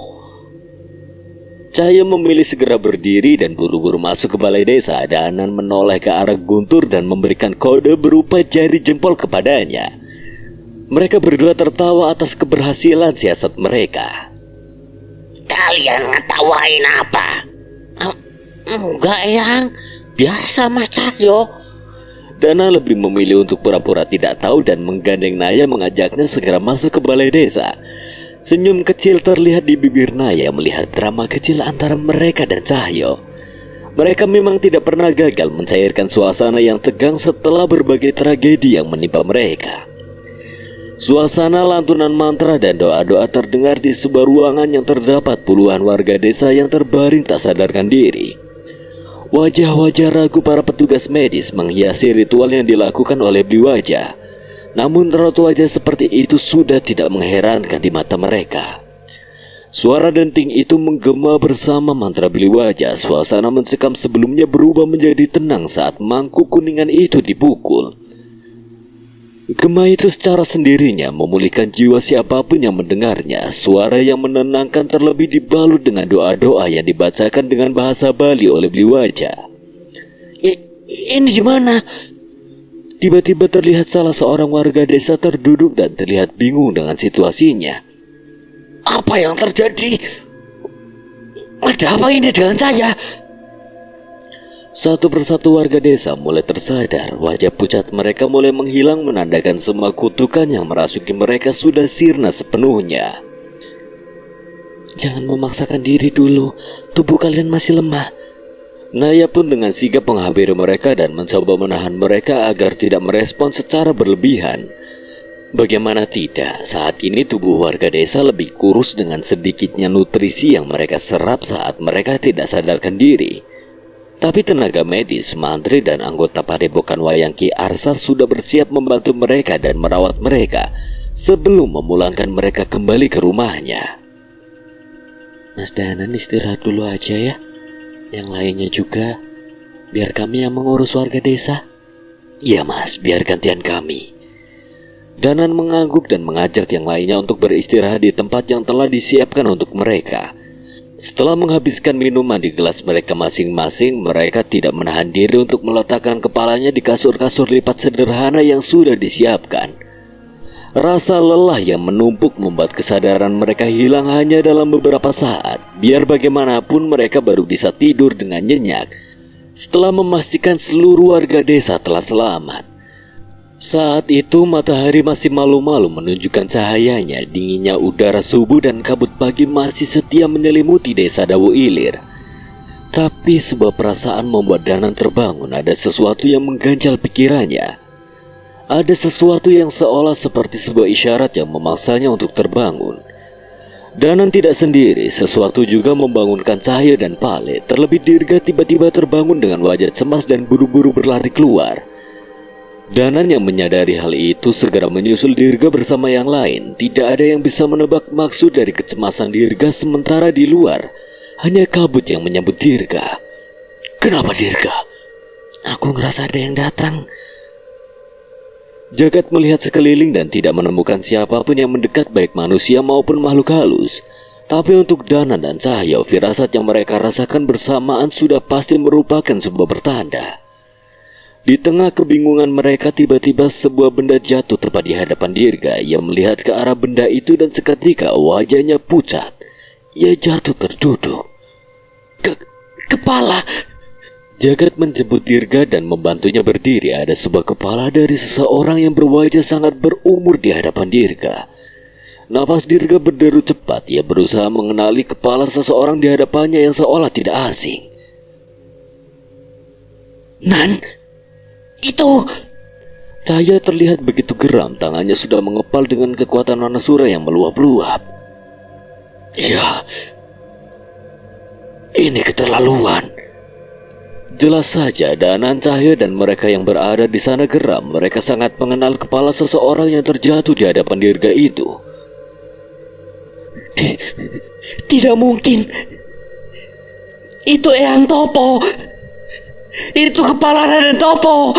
Cahaya memilih segera berdiri dan buru-buru masuk ke balai desa. Danan menoleh ke arah Guntur dan memberikan kode berupa jari jempol kepadanya. Mereka berdua tertawa atas keberhasilan siasat mereka. Kalian ngetawain apa? Enggak, Yang. Biasa, Mas Cahyo. Dana lebih memilih untuk pura-pura tidak tahu dan menggandeng Naya mengajaknya segera masuk ke balai desa. Senyum kecil terlihat di bibir Naya melihat drama kecil antara mereka dan Cahyo. Mereka memang tidak pernah gagal mencairkan suasana yang tegang setelah berbagai tragedi yang menimpa mereka. Suasana lantunan mantra dan doa-doa terdengar di sebuah ruangan yang terdapat puluhan warga desa yang terbaring tak sadarkan diri. Wajah-wajah ragu para petugas medis menghiasi ritual yang dilakukan oleh Bliwaja. Namun raut wajah seperti itu sudah tidak mengherankan di mata mereka. Suara denting itu menggema bersama mantra Bliwaja. Suasana mencekam sebelumnya berubah menjadi tenang saat mangkuk kuningan itu dipukul. Gema itu secara sendirinya memulihkan jiwa siapapun yang mendengarnya. Suara yang menenangkan terlebih dibalut dengan doa-doa yang dibacakan dengan bahasa Bali oleh Bliwaja. Ini gimana? Tiba-tiba terlihat salah seorang warga desa terduduk dan terlihat bingung dengan situasinya. Apa yang terjadi? Ada apa ini dengan saya? Satu persatu warga desa mulai tersadar. Wajah pucat mereka mulai menghilang, menandakan semua kutukan yang merasuki mereka sudah sirna sepenuhnya. Jangan memaksakan diri dulu, tubuh kalian masih lemah. Naya pun dengan sigap menghampiri mereka dan mencoba menahan mereka agar tidak merespon secara berlebihan. Bagaimana tidak, saat ini tubuh warga desa lebih kurus dengan sedikitnya nutrisi yang mereka serap saat mereka tidak sadarkan diri. Tapi tenaga medis, mantri dan anggota padepokan Wayang Ki Arsa sudah bersiap membantu mereka dan merawat mereka sebelum memulangkan mereka kembali ke rumahnya. Mas Danan istirahat dulu aja ya. Yang lainnya juga, biar kami yang mengurus warga desa. Iya mas, biar gantian kami. Danan mengangguk dan mengajak yang lainnya untuk beristirahat di tempat yang telah disiapkan untuk mereka. Setelah menghabiskan minuman di gelas mereka masing-masing, mereka tidak menahan diri untuk meletakkan kepalanya di kasur-kasur lipat sederhana yang sudah disiapkan. Rasa lelah yang menumpuk membuat kesadaran mereka hilang hanya dalam beberapa saat. Biar bagaimanapun mereka baru bisa tidur dengan nyenyak setelah memastikan seluruh warga desa telah selamat. Saat itu matahari masih malu-malu menunjukkan cahayanya. Dinginnya udara subuh dan kabut pagi masih setia menyelimuti desa Dawu Ilir. Tapi sebuah perasaan membuat Danan terbangun. Ada sesuatu yang mengganjal pikirannya. Ada sesuatu yang seolah seperti sebuah isyarat yang memaksanya untuk terbangun. Danan tidak sendiri, sesuatu juga membangunkan Cahaya dan Pale. Terlebih Dirga tiba-tiba terbangun dengan wajah cemas dan buru-buru berlari keluar. Danan yang menyadari hal itu segera menyusul Dirga bersama yang lain. Tidak ada yang bisa menebak maksud dari kecemasan Dirga, sementara di luar hanya kabut yang menyambut Dirga. Kenapa Dirga? Aku ngerasa ada yang datang. Jagat melihat sekeliling dan tidak menemukan siapapun yang mendekat, baik manusia maupun makhluk halus. Tapi untuk Danan dan Cahaya, firasat yang mereka rasakan bersamaan sudah pasti merupakan sebuah pertanda. Di tengah kebingungan mereka, tiba-tiba sebuah benda jatuh tepat di hadapan Dirga. Ia melihat ke arah benda itu dan seketika wajahnya pucat. Ia jatuh terduduk. Kepala. Jagat menjemput Dirga dan membantunya berdiri. Ada sebuah kepala dari seseorang yang berwajah sangat berumur di hadapan Dirga. Napas Dirga berderu cepat. Ia berusaha mengenali kepala seseorang di hadapannya yang seolah tidak asing. Nan, itu. Cahaya terlihat begitu geram. Tangannya sudah mengepal dengan kekuatan Manasura yang meluap-luap. Ya, ini keterlaluan. Jelas saja Danan, Cahaya dan mereka yang berada di sana geram. Mereka sangat mengenal kepala seseorang yang terjatuh di hadapan Dirga itu. Tidak mungkin. Itu Eyang Topo. Itu kepala Raden Topo.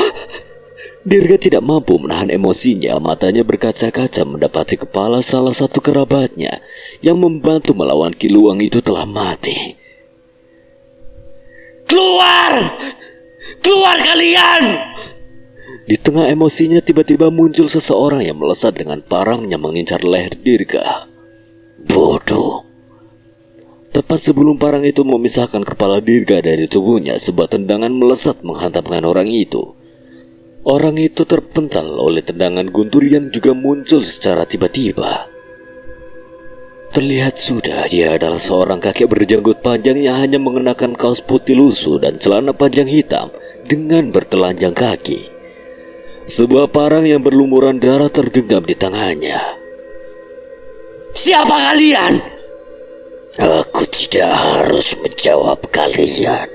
Dirga tidak mampu menahan emosinya. Matanya berkaca-kaca mendapati kepala salah satu kerabatnya yang membantu melawan Ki Luang itu telah mati. Keluar! Keluar kalian! Di tengah emosinya tiba-tiba muncul seseorang yang melesat dengan parangnya mengincar leher Dirga. Bodoh. Tepat sebelum parang itu memisahkan kepala Dirga dari tubuhnya, sebuah tendangan melesat menghantamkan orang itu. Orang itu terpental oleh tendangan guntur yang juga muncul secara tiba-tiba. Terlihat sudah dia adalah seorang kakek berjanggut panjang yang hanya mengenakan kaos putih lusuh dan celana panjang hitam dengan bertelanjang kaki. Sebuah parang yang berlumuran darah tergenggam di tangannya. Siapa kalian? Aku tidak harus menjawab kalian.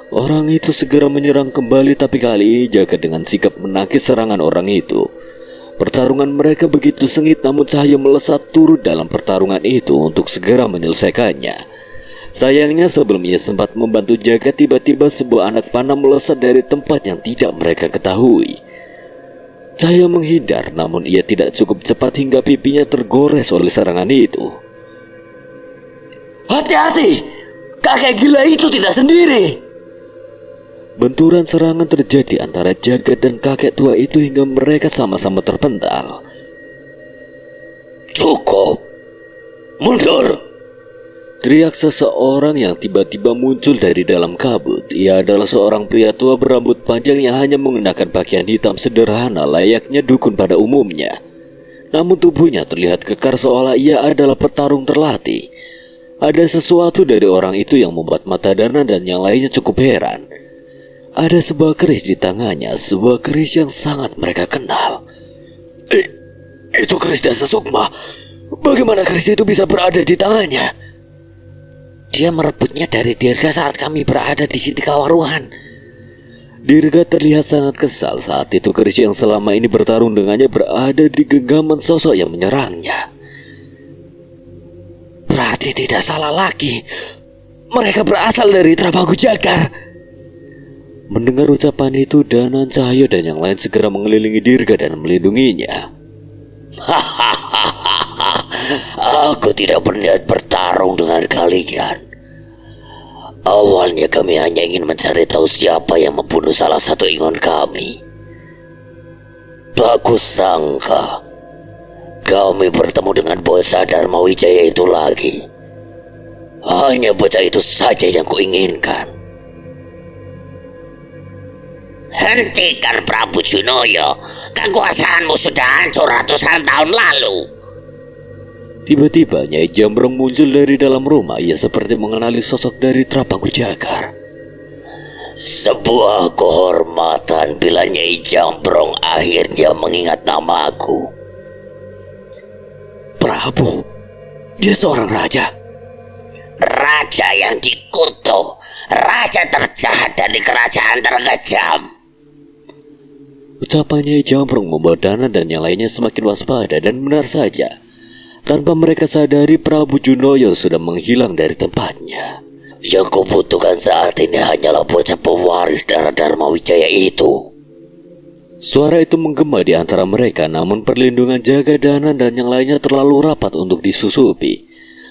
Orang itu segera menyerang kembali, tapi kali ini Jagat dengan sikap menangkis serangan orang itu. Pertarungan mereka begitu sengit, namun Cahaya melesat turut dalam pertarungan itu untuk segera menyelesaikannya. Sayangnya sebelum ia sempat membantu Jagat, tiba-tiba sebuah anak panah melesat dari tempat yang tidak mereka ketahui. Cahaya menghindar, namun ia tidak cukup cepat hingga pipinya tergores oleh serangan itu. Hati-hati, kakek gila itu tidak sendiri. Benturan serangan terjadi antara Jagat dan kakek tua itu hingga mereka sama-sama terpental. Cukup, mundur. Teriak seseorang yang tiba-tiba muncul dari dalam kabut. Ia adalah seorang pria tua berambut panjang yang hanya mengenakan pakaian hitam sederhana layaknya dukun pada umumnya. Namun tubuhnya terlihat kekar seolah ia adalah petarung terlatih. Ada sesuatu dari orang itu yang membuat mata Dana dan yang lainnya cukup heran. Ada sebuah keris di tangannya, sebuah keris yang sangat mereka kenal. Itu keris Dasa Sukma. Bagaimana keris itu bisa berada di tangannya? Dia merebutnya dari Dirga saat kami berada di Siti Kawaruhan. Dirga terlihat sangat kesal saat itu keris yang selama ini bertarung dengannya berada di genggaman sosok yang menyerangnya. Berarti tidak salah lagi. Mereka berasal dari Trabagu Jagar. Mendengar ucapan itu, Danan, Cahyo dan yang lain segera mengelilingi Dirga dan melindunginya. Aku tidak berniat bertarung dengan kalian. Awalnya kami hanya ingin mencari tahu siapa yang membunuh salah satu ingon kami. Aku sangka kami bertemu dengan bocah Dharma Wijaya itu lagi. Hanya bocah itu saja yang kuinginkan. Hentikan Prabu Junoyo. Kekuasaanmu sudah hancur ratusan tahun lalu. Tiba-tiba Nyai Jambrong muncul dari dalam rumah. Ia seperti mengenali sosok dari Trabagu Jagar. Sebuah kehormatan bila Nyai Jambrong akhirnya mengingat namaku. Prabu, dia seorang raja. Raja yang dikutuk, raja terjahat dari kerajaan terkejam. Ucapan Nyai Jambrong membuat Dana dan yang lainnya semakin waspada dan benar saja. Tanpa mereka sadari, Prabu Junoyo sudah menghilang dari tempatnya. Yang kubutuhkan saat ini hanyalah bocah pewaris darah Dharma Wijaya itu. Suara itu menggema di antara mereka, namun perlindungan Jagadana dan yang lainnya terlalu rapat untuk disusupi.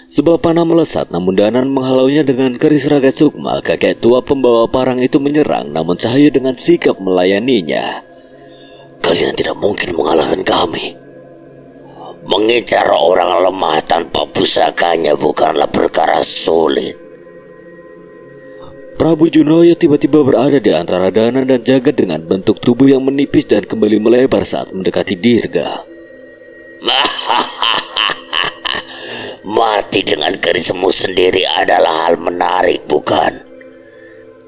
Sebab panah melesat, namun Danan menghalaunya dengan keris Raga Sukma. Kakek tua pembawa parang itu menyerang, namun Cahyo dengan sigap melayaninya. Kalian tidak mungkin mengalahkan kami. Mengejar orang lemah tanpa pusakanya bukanlah perkara sulit. Prabu Junoyo tiba-tiba berada di antara Dana dan Jagat dengan bentuk tubuh yang menipis dan kembali melebar saat mendekati Dirga. Mati dengan kerismu sendiri adalah hal menarik, bukan?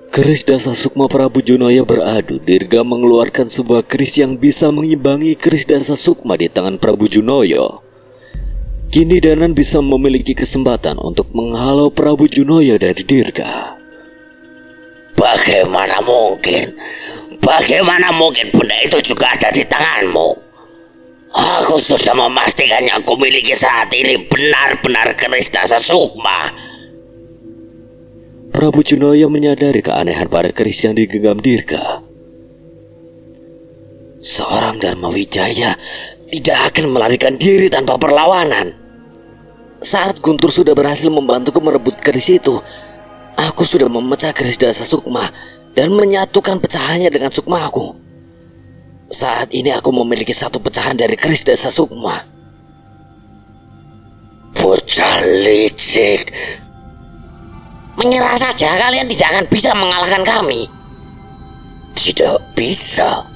Keris Dasa Sukma Prabu Junoyo beradu. Dirga mengeluarkan sebuah keris yang bisa mengimbangi keris Dasa Sukma di tangan Prabu Junoyo. Kini Danan bisa memiliki kesempatan untuk menghalau Prabu Junoyo dari Dirga. Bagaimana mungkin? Bagaimana mungkin benda itu juga ada di tanganmu? Aku sudah memastikan yang kumiliki saat ini benar-benar keris Dasa Sukma. Prabu Junoyo menyadari keanehan pada keris yang digenggam Dirga. Seorang Dharma Wijaya tidak akan melarikan diri tanpa perlawanan. Saat Guntur sudah berhasil membantuku merebut keris itu, aku sudah memecah keris Dasa Sukma dan menyatukan pecahannya dengan sukmaku. Saat ini aku memiliki satu pecahan dari keris Dasa Sukma. Bocah licik. Menyerah saja, kalian tidak akan bisa mengalahkan kami. Tidak bisa.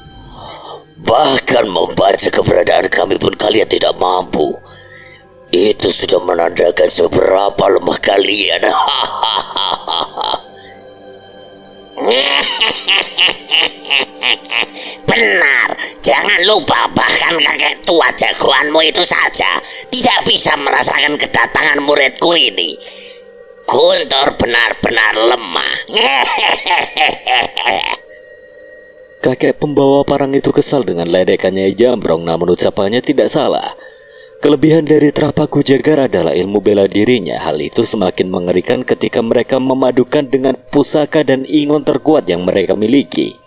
Bahkan membaca keberadaan kami pun kalian tidak mampu. Itu sudah menandakan seberapa lemah kalian. Benar, jangan lupa bahkan kakek tua jagoanmu itu saja tidak bisa merasakan kedatangan muridku ini. Guntur benar-benar lemah. Kakek pembawa parang itu kesal dengan ledekannya Jambrong, namun ucapannya tidak salah. Kelebihan dari Trapaku Jagar adalah ilmu bela dirinya. Hal itu semakin mengerikan ketika mereka memadukan dengan pusaka dan ingon terkuat yang mereka miliki.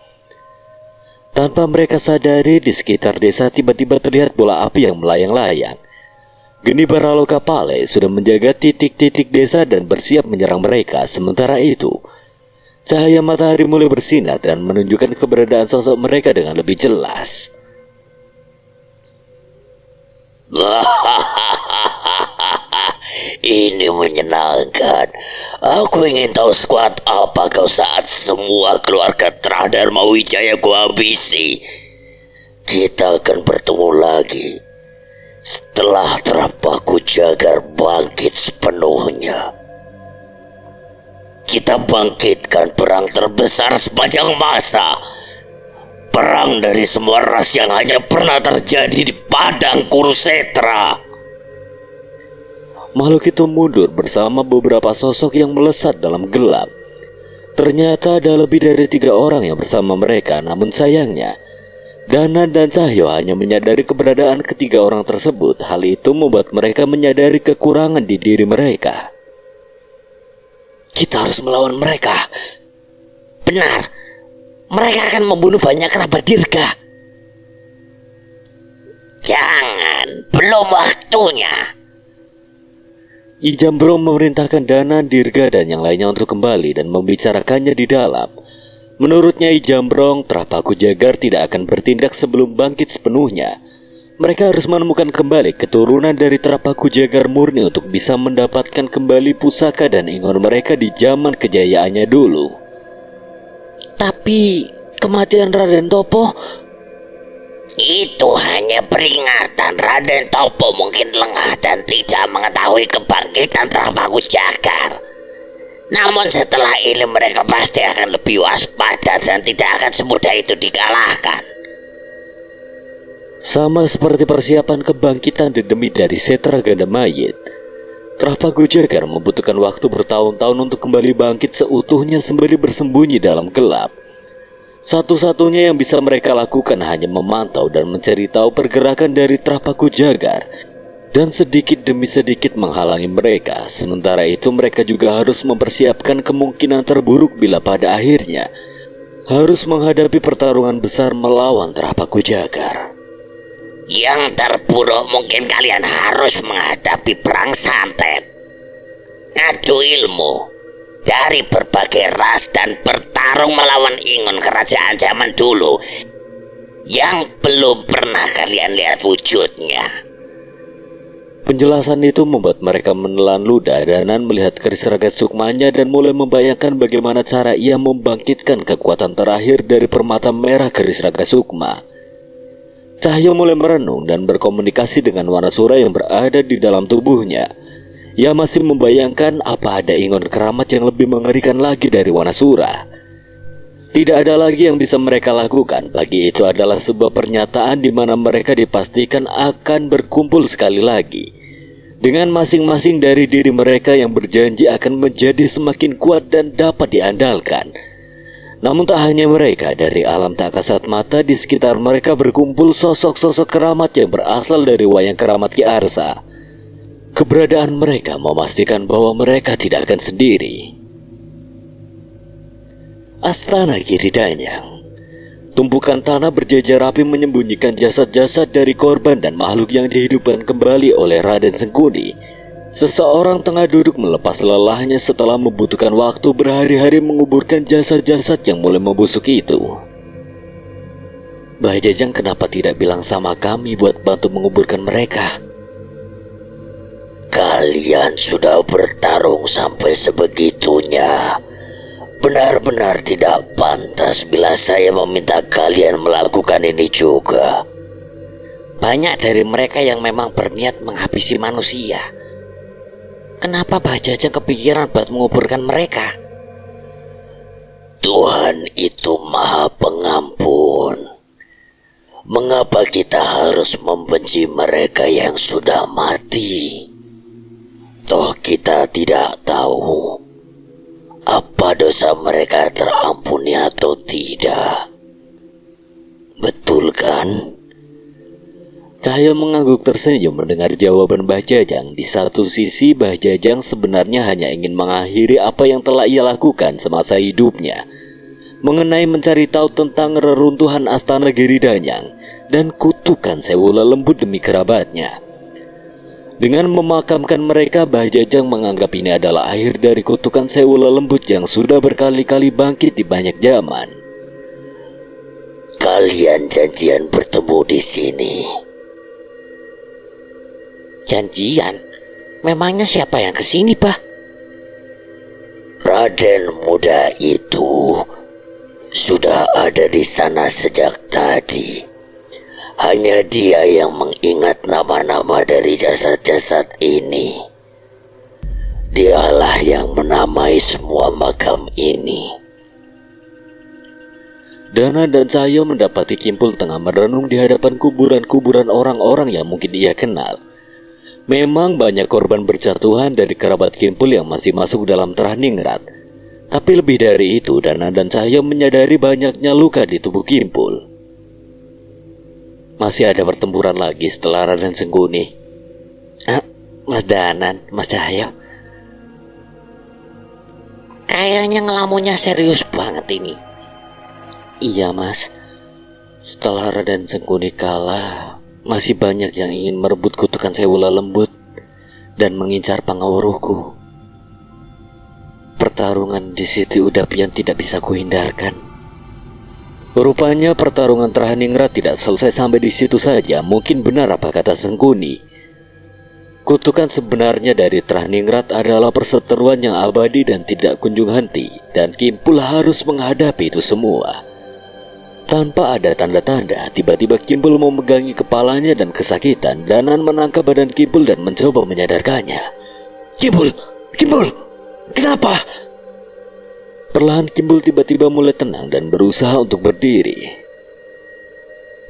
Tanpa mereka sadari, di sekitar desa tiba-tiba terlihat bola api yang melayang-layang. Geni Baraloka Pale sudah menjaga titik-titik desa dan bersiap menyerang mereka. Sementara itu, cahaya matahari mulai bersinar dan menunjukkan keberadaan sosok mereka dengan lebih jelas. Ini menyenangkan. Aku ingin tahu sekuat apa kau saat semua keluarga Tradharma Wijaya ku habisi. Kita akan bertemu lagi setelah Trapaku Jagar bangkit sepenuhnya. Kita bangkitkan perang terbesar sepanjang masa. Perang dari semua ras yang hanya pernah terjadi di padang Kurusetra. Makhluk itu mundur bersama beberapa sosok yang melesat dalam gelap. Ternyata ada lebih dari 3 orang yang bersama mereka, namun sayangnya Danan dan Cahyo hanya menyadari keberadaan ketiga orang tersebut. Hal itu membuat mereka menyadari kekurangan di diri mereka. Kita harus melawan mereka. Benar, mereka akan membunuh banyak kerabat Dirga. Jangan, belum waktunya. Nyi Jambrong memerintahkan Danan, Dirga, dan yang lainnya untuk kembali dan membicarakannya di dalam. Menurutnya Nyi Jambrong, Trapaku Jagar tidak akan bertindak sebelum bangkit sepenuhnya. Mereka harus menemukan kembali keturunan dari Trapaku Jagar murni untuk bisa mendapatkan kembali pusaka dan ingon mereka di zaman kejayaannya dulu. Tapi kematian Raden Topo itu hanya peringatan. Raden Topo mungkin lengah dan tidak mengetahui kebangkitan Trapaku Jagar. Namun setelah ini mereka pasti akan lebih waspada dan tidak akan semudah itu dikalahkan. Sama seperti persiapan kebangkitan demi dari Setra Ganda Mayit, Trapaku Jagar membutuhkan waktu bertahun-tahun untuk kembali bangkit seutuhnya sembari bersembunyi dalam gelap. Satu-satunya yang bisa mereka lakukan hanya memantau dan mencari tahu pergerakan dari Trapaku Jagar, dan sedikit demi sedikit menghalangi mereka. Sementara itu mereka juga harus mempersiapkan kemungkinan terburuk bila pada akhirnya harus menghadapi pertarungan besar melawan Trapaku Jagar. Yang terburuk mungkin kalian harus menghadapi perang santet, ngadu ilmu dari berbagai ras dan bertarung melawan ingon kerajaan zaman dulu yang belum pernah kalian lihat wujudnya. Penjelasan itu membuat mereka menelan ludah. Danan melihat keris raga sukmanya dan mulai membayangkan bagaimana cara ia membangkitkan kekuatan terakhir dari permata merah keris raga sukma. Cahyo mulai merenung dan berkomunikasi dengan Wanasura yang berada di dalam tubuhnya. Ia masih membayangkan apa ada ingon keramat yang lebih mengerikan lagi dari Wanasura. Tidak ada lagi yang bisa mereka lakukan. Pagi itu adalah sebuah pernyataan di mana mereka dipastikan akan berkumpul sekali lagi, dengan masing-masing dari diri mereka yang berjanji akan menjadi semakin kuat dan dapat diandalkan. Namun tak hanya mereka, dari alam tak kasat mata di sekitar mereka berkumpul sosok-sosok keramat yang berasal dari wayang keramat Ki Arsa. Keberadaan mereka memastikan bahwa mereka tidak akan sendiri. Astana Giridanyang. Tumpukan tanah berjajar rapi menyembunyikan jasad-jasad dari korban dan makhluk yang dihidupkan kembali oleh Raden Sengkuni. Seseorang tengah duduk melepas lelahnya setelah membutuhkan waktu berhari-hari menguburkan jasad-jasad yang mulai membusuk itu. Mbah Jajang kenapa tidak bilang sama kami buat bantu menguburkan mereka? Kalian sudah bertarung sampai sebegitunya. Benar-benar tidak pantas bila saya meminta kalian melakukan ini juga. Banyak dari mereka yang memang berniat menghabisi manusia. Kenapa Mbah Jajang kepikiran buat menguburkan mereka? Tuhan itu Maha Pengampun. Mengapa kita harus membenci mereka yang sudah mati? Toh kita tidak tahu apa dosa mereka terampuni atau tidak. Betul kan? Cahyo mengangguk tersenyum mendengar jawaban Mbah Jajang. Di satu sisi, Mbah Jajang sebenarnya hanya ingin mengakhiri apa yang telah ia lakukan semasa hidupnya, mengenai mencari tahu tentang reruntuhan Astana Giri Danyang dan kutukan Sewula Lembut demi kerabatnya. Dengan memakamkan mereka, Mbah Jajang menganggap ini adalah akhir dari kutukan Sewula Lembut yang sudah berkali-kali bangkit di banyak zaman. Kalian janjian bertemu di sini. Janjian? Memangnya siapa yang kesini, Bah? Raden muda itu sudah ada di sana sejak tadi. Hanya dia yang mengingat nama-nama dari jasad-jasad ini. Dialah yang menamai semua makam ini. Dana dan Cahyo mendapati Kimpul tengah merenung di hadapan kuburan-kuburan orang-orang yang mungkin ia kenal. Memang banyak korban berjatuhan dari kerabat Kimpul yang masih masuk dalam Trahningrat. Tapi lebih dari itu, Dana dan Cahyo menyadari banyaknya luka di tubuh Kimpul. Masih ada pertempuran lagi setelah Raden Sengguni. Mas Danan, Mas Cahyo, kayaknya ngelamunnya serius banget ini. Iya Mas, setelah Raden Sengguni kalah, masih banyak yang ingin merebut kutukan Sewula Lembut dan mengincar Pangawuruhku. Pertarungan di Siti Udapian tidak bisa kuhindarkan. Rupanya pertarungan Trahningrat tidak selesai sampai di situ saja. Mungkin benar apa kata Sengguni. Kutukan sebenarnya dari Trahningrat adalah perseteruan yang abadi dan tidak kunjung henti, dan Kimpul harus menghadapi itu semua. Tanpa ada tanda-tanda, tiba-tiba Kimpul memegangi kepalanya dan kesakitan. Danan menangkap badan Kimpul dan mencoba menyadarkannya. Kimpul, kenapa? Perlahan Kimpul tiba-tiba mulai tenang dan berusaha untuk berdiri.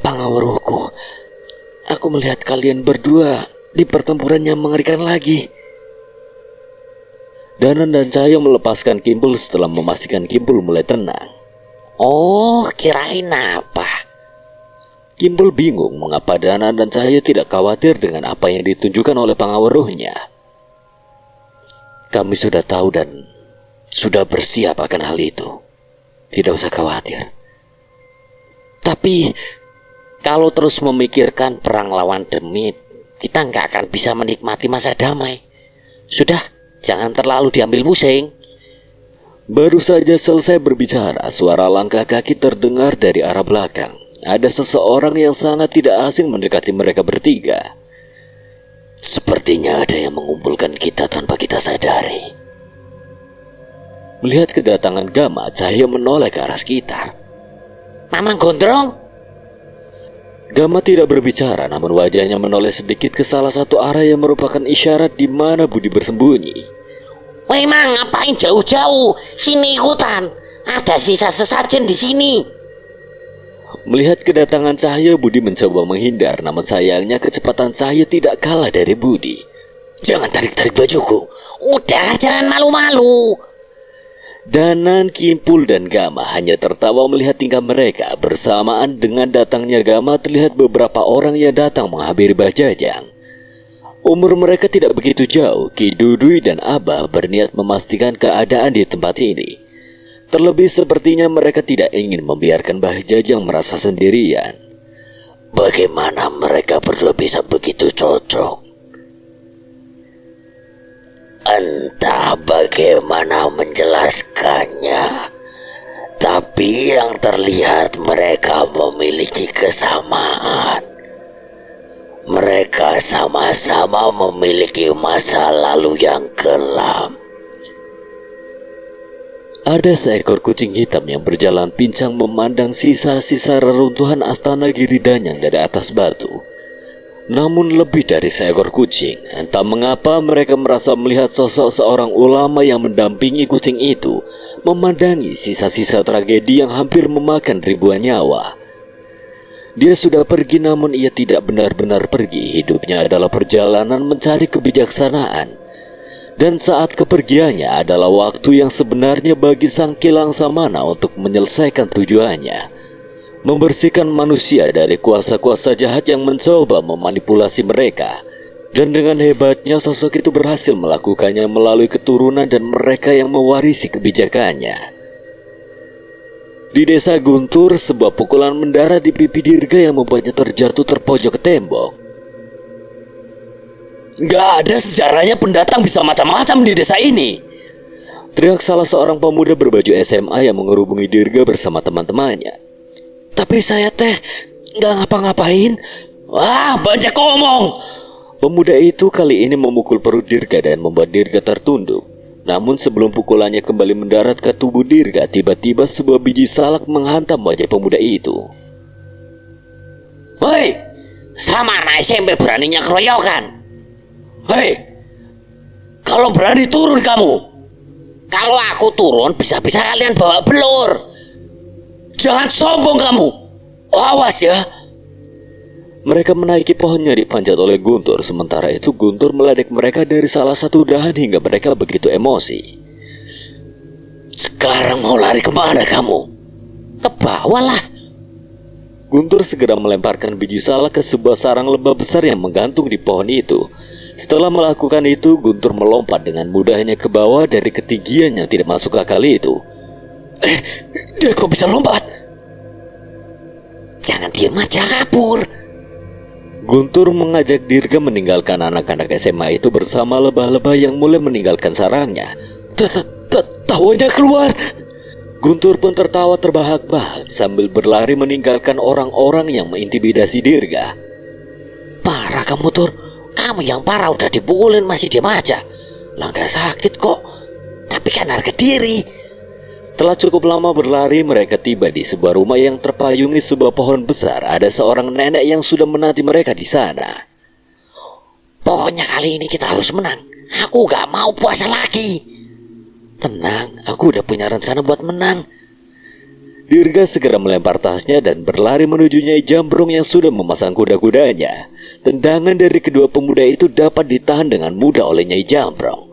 Pangawuruhku, aku melihat kalian berdua di pertempuran yang mengerikan lagi. Danan dan Cahyo melepaskan Kimpul setelah memastikan Kimpul mulai tenang. Oh, kirain apa? Kimpul bingung mengapa Danan dan Cahyo tidak khawatir dengan apa yang ditunjukkan oleh Pangawuruhnya. Kami sudah tahu dan sudah bersiap akan hal itu. Tidak usah khawatir. Tapi kalau terus memikirkan perang lawan demit, kita nggak akan bisa menikmati masa damai. Sudah, jangan terlalu diambil pusing. Baru saja selesai berbicara, suara langkah kaki terdengar dari arah belakang. Ada seseorang yang sangat tidak asing mendekati mereka bertiga. Sepertinya ada yang mengumpulkan kita tanpa kita sadari. Melihat kedatangan Gama, Cahyo menoleh ke arah sekitar. Mamang Gondrong? Gama tidak berbicara, namun wajahnya menoleh sedikit ke salah satu arah yang merupakan isyarat di mana Budi bersembunyi. Woi Mang, ngapain jauh-jauh? Sini ikutan. Ada sisa sesajen di sini. Melihat kedatangan Cahyo, Budi mencoba menghindar, namun sayangnya kecepatan Cahyo tidak kalah dari Budi. Jangan tarik-tarik bajuku. Udah, jangan malu-malu. Danan, Kimpul, dan Gama hanya tertawa melihat tingkah mereka. Bersamaan dengan datangnya Gama, terlihat beberapa orang yang datang menghampiri Mbah Jajang. Umur mereka tidak begitu jauh. Ki Dudui dan Abah berniat memastikan keadaan di tempat ini. Terlebih sepertinya mereka tidak ingin membiarkan Mbah Jajang merasa sendirian. Bagaimana mereka berdua bisa begitu cocok? Entah bagaimana menjelaskannya, tapi yang terlihat mereka memiliki kesamaan. Mereka sama-sama memiliki masa lalu yang kelam. Ada seekor kucing hitam yang berjalan pincang memandang sisa-sisa reruntuhan Astana Giri Danyang dari atas batu. Namun lebih dari seekor kucing, entah mengapa mereka merasa melihat sosok seorang ulama yang mendampingi kucing itu, memandangi sisa-sisa tragedi yang hampir memakan ribuan nyawa. Dia sudah pergi, namun ia tidak benar-benar pergi. Hidupnya adalah perjalanan mencari kebijaksanaan. Dan saat kepergiannya adalah waktu yang sebenarnya bagi Sang Kilang Samana untuk menyelesaikan tujuannya. Membersihkan manusia dari kuasa-kuasa jahat yang mencoba memanipulasi mereka. Dan dengan hebatnya sosok itu berhasil melakukannya melalui keturunan dan mereka yang mewarisi kebijakannya. Di desa Guntur, sebuah pukulan mendarat di pipi Dirga yang membuatnya terjatuh terpojok ke tembok. Nggak ada sejarahnya pendatang bisa macam-macam di desa ini. Teriak salah seorang pemuda berbaju SMA yang mengerubungi Dirga bersama teman-temannya. Tapi saya teh nggak ngapa-ngapain. Wah, banyak ngomong. Pemuda itu kali ini memukul perut Dirga dan membuat Dirga tertunduk. Namun sebelum pukulannya kembali mendarat ke tubuh Dirga, tiba-tiba sebuah biji salak menghantam wajah pemuda itu. Hei, sama anak SMP beraninya keroyokan. Hei, kalau berani turun kamu. Kalau aku turun, bisa-bisa kalian bawa belur. Jangan sombong kamu. Awas ya. Mereka menaiki pohonnya dipanjat oleh Guntur. Sementara itu Guntur meledek mereka dari salah satu dahan hingga mereka begitu emosi. Sekarang mau lari kemana kamu? Ke bawah lah. Guntur segera melemparkan biji salak ke sebuah sarang lebah besar yang menggantung di pohon itu. Setelah melakukan itu, Guntur melompat dengan mudahnya ke bawah dari ketinggian yang tidak masuk akal itu. Dia kok bisa lompat? Jangan diam aja, kabur. Guntur mengajak Dirga meninggalkan anak-anak SMA itu bersama lebah-lebah yang mulai meninggalkan sarangnya. Tawanya keluar. Guntur pun tertawa terbahak-bahak sambil berlari meninggalkan orang-orang yang mengintimidasi Dirga. Parah kamu, Tur. Kamu yang parah udah dipukulin masih diam aja. Lah nggak sakit kok. Tapi kan harga diri. Setelah cukup lama berlari, mereka tiba di sebuah rumah yang terpayungi sebuah pohon besar. Ada seorang nenek yang sudah menanti mereka di sana. Pokoknya kali ini kita harus menang. Aku gak mau puasa lagi. Tenang, aku udah punya rencana buat menang. Dirga segera melempar tasnya dan berlari menuju Nyai Jambrong yang sudah memasang kuda-kudanya. Tendangan dari kedua pemuda itu dapat ditahan dengan mudah oleh Nyai Jambrong.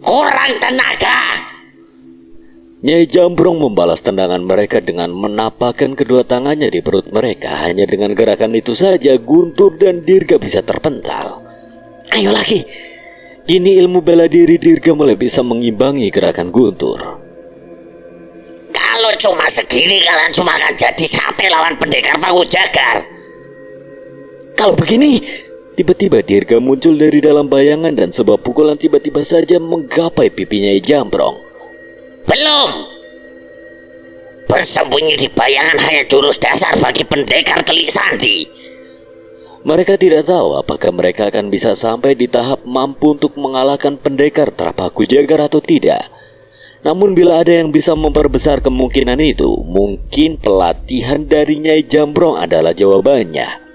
Kurang tenaga. Nyai Jambrong membalas tendangan mereka dengan menapakkan kedua tangannya di perut mereka. Hanya dengan gerakan itu saja Guntur dan Dirga bisa terpental. Ayo lagi. Kini ilmu bela diri Dirga mulai bisa mengimbangi gerakan Guntur. Kalau cuma segini kalian cuma akan jadi sate lawan pendekar Pangu Jagar. Kalau begini, tiba-tiba Dirga muncul dari dalam bayangan dan sebuah pukulan tiba-tiba saja menggapai pipinya Nyai Jambrong. Belum. Bersembunyi di bayangan hanya jurus dasar bagi pendekar telik sandi. Mereka tidak tahu apakah mereka akan bisa sampai di tahap mampu untuk mengalahkan pendekar Trapaku Jagar atau tidak. Namun bila ada yang bisa memperbesar kemungkinan itu, mungkin pelatihan dari Nyai Jambrong adalah jawabannya.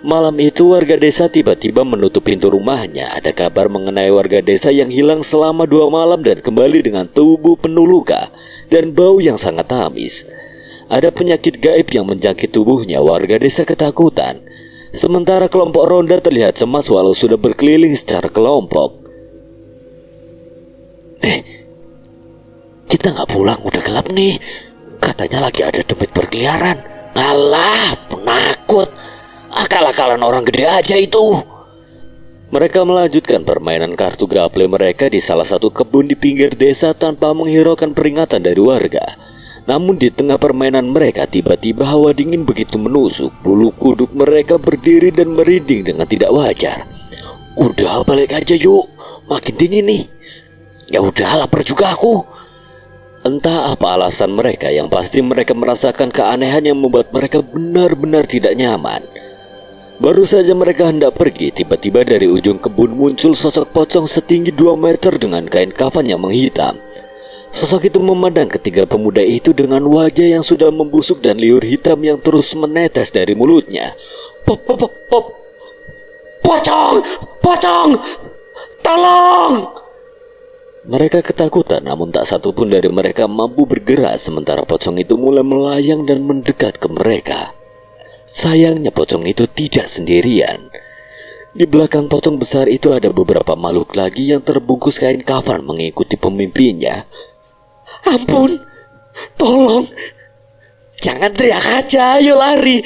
Malam itu warga desa tiba-tiba menutup pintu rumahnya. Ada kabar mengenai warga desa yang hilang selama 2 malam dan kembali dengan tubuh penuh luka dan bau yang sangat amis. Ada penyakit gaib yang menjangkit tubuhnya. Warga desa ketakutan. Sementara kelompok ronda terlihat cemas walau sudah berkeliling secara kelompok. Kita nggak pulang, udah gelap nih. Katanya lagi ada demit berkeliaran. Alah, penakut. Akal-akalan orang gede aja itu. Mereka melanjutkan permainan kartu gaple mereka di salah satu kebun di pinggir desa tanpa menghiraukan peringatan dari warga. Namun di tengah permainan mereka tiba-tiba hawa dingin begitu menusuk. Bulu kuduk mereka berdiri dan merinding dengan tidak wajar. Udah balik aja yuk, makin dingin nih. Ya udah, lapar juga aku. Entah apa alasan mereka, yang pasti mereka merasakan keanehan yang membuat mereka benar-benar tidak nyaman. Baru saja mereka hendak pergi, tiba-tiba dari ujung kebun muncul sosok pocong setinggi 2 meter dengan kain kafan yang menghitam. Sosok itu memandang ketiga pemuda itu dengan wajah yang sudah membusuk dan liur hitam yang terus menetes dari mulutnya. Pocong! Pocong! Tolong! Mereka ketakutan, namun tak satu pun dari mereka mampu bergerak sementara pocong itu mulai melayang dan mendekat ke mereka. Sayangnya pocong itu tidak sendirian. Di belakang pocong besar itu ada beberapa makhluk lagi yang terbungkus kain kafan mengikuti pemimpinnya. Ampun, tolong. Jangan teriak aja, ayo lari.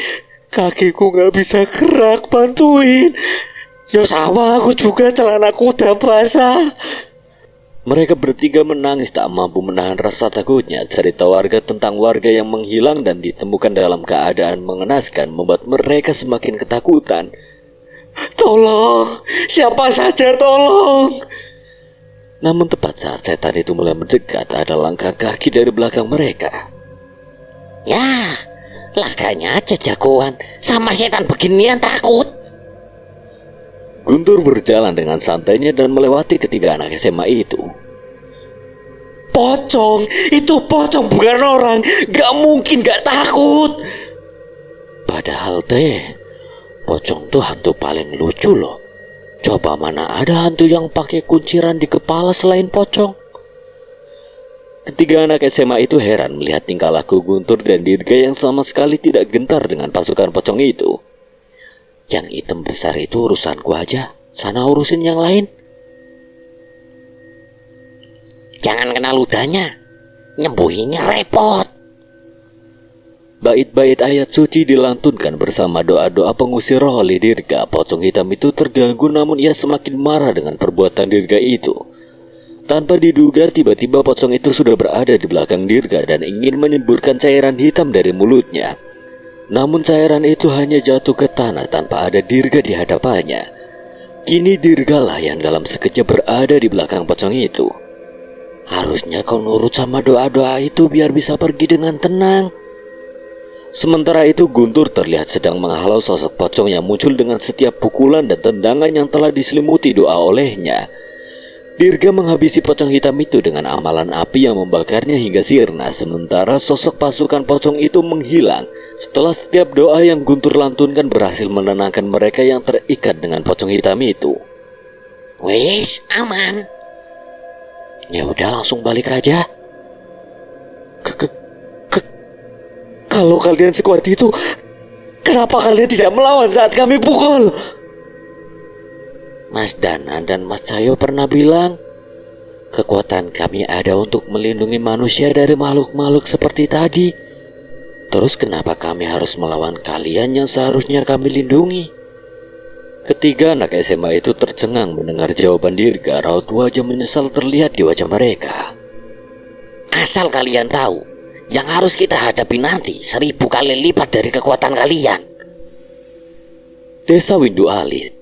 Kakiku gak bisa gerak, bantuin. Ya sama, aku juga celanaku udah basah. Mereka bertiga menangis tak mampu menahan rasa takutnya. Cerita warga tentang warga yang menghilang dan ditemukan dalam keadaan mengenaskan membuat mereka semakin ketakutan. Tolong, siapa saja tolong. Namun tepat saat setan itu mulai mendekat, ada langkah kaki dari belakang mereka. Ya, laganya aja jagoan. Sama setan beginian takut. Guntur berjalan dengan santainya dan melewati ketiga anak SMA itu. Pocong, itu pocong bukan orang. Gak mungkin gak takut. Padahal pocong tuh hantu paling lucu loh. Coba mana ada hantu yang pakai kunciran di kepala selain pocong. Ketiga anak SMA itu heran melihat tingkah laku Guntur dan Dirga yang sama sekali tidak gentar dengan pasukan pocong itu. Yang hitam besar itu urusanku aja, sana urusin yang lain. Jangan kena ludahnya, nyembuhinya repot. Bait-bait ayat suci dilantunkan bersama doa-doa pengusir roh oleh Dirga. Pocong hitam itu terganggu, namun ia semakin marah dengan perbuatan Dirga itu. Tanpa diduga, tiba-tiba pocong itu sudah berada di belakang Dirga dan ingin menyemburkan cairan hitam dari mulutnya. Namun cairan itu hanya jatuh ke tanah tanpa ada Dirga di hadapannya. Kini Dirga lah yang dalam sekejap berada di belakang pocong itu. Harusnya kau nurut sama doa-doa itu biar bisa pergi dengan tenang. Sementara itu Guntur terlihat sedang menghalau sosok pocong yang muncul dengan setiap pukulan dan tendangan yang telah diselimuti doa olehnya. Dirga menghabisi pocong hitam itu dengan amalan api yang membakarnya hingga sirna. Sementara sosok pasukan pocong itu menghilang setelah setiap doa yang Guntur lantunkan berhasil menenangkan mereka yang terikat dengan pocong hitam itu. Wis, aman. Ya udah, langsung balik aja. Kalau kalian sekuat itu, kenapa kalian tidak melawan saat kami pukul? Mas Danan dan Mas Cahyo pernah bilang, kekuatan kami ada untuk melindungi manusia dari makhluk-makhluk seperti tadi. Terus kenapa kami harus melawan kalian yang seharusnya kami lindungi? Ketiga anak SMA itu tercengang mendengar jawaban Dirga. Raut wajah menyesal terlihat di wajah mereka. Asal kalian tahu, yang harus kita hadapi nanti 1000 kali lipat dari kekuatan kalian. Desa Windu Alit.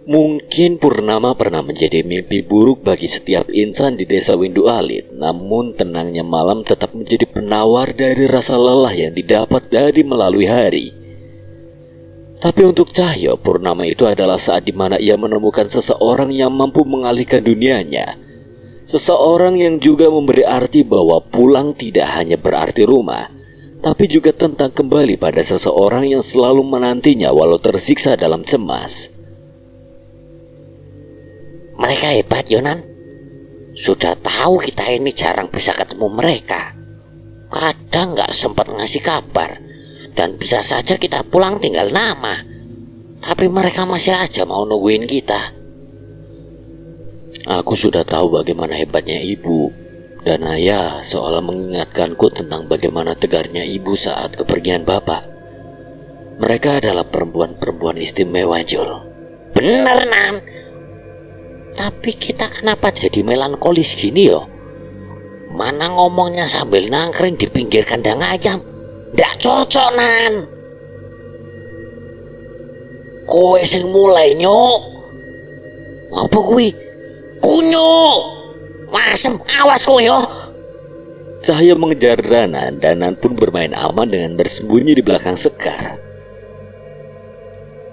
Mungkin Purnama pernah menjadi mimpi buruk bagi setiap insan di desa Windu Alit. Namun tenangnya malam tetap menjadi penawar dari rasa lelah yang didapat dari melalui hari. Tapi untuk Cahyo, Purnama itu adalah saat dimana ia menemukan seseorang yang mampu mengalihkan dunianya. Seseorang yang juga memberi arti bahwa pulang tidak hanya berarti rumah, tapi juga tentang kembali pada seseorang yang selalu menantinya walau tersiksa dalam cemas. Mereka hebat, Yonan. Sudah tahu kita ini jarang bisa ketemu mereka. Kadang gak sempat ngasih kabar. Dan bisa saja kita pulang tinggal nama. Tapi mereka masih aja mau nungguin kita. Aku sudah tahu bagaimana hebatnya ibu dan ayah seolah mengingatkanku tentang bagaimana tegarnya ibu saat kepergian bapak. Mereka adalah perempuan-perempuan istimewa, Jul. Bener, Nan. Tapi kita kenapa jadi melankolis gini yo? Mana ngomongnya sambil nangkring di pinggir kandang ayam? Nggak cocok, Nan. Kowe sing mulai, Nyok. Apa kuwi? Kunyuk. Masem, awas kowe yo. Cahyo mengejar Danan. Danan pun bermain aman dengan bersembunyi di belakang Sekar.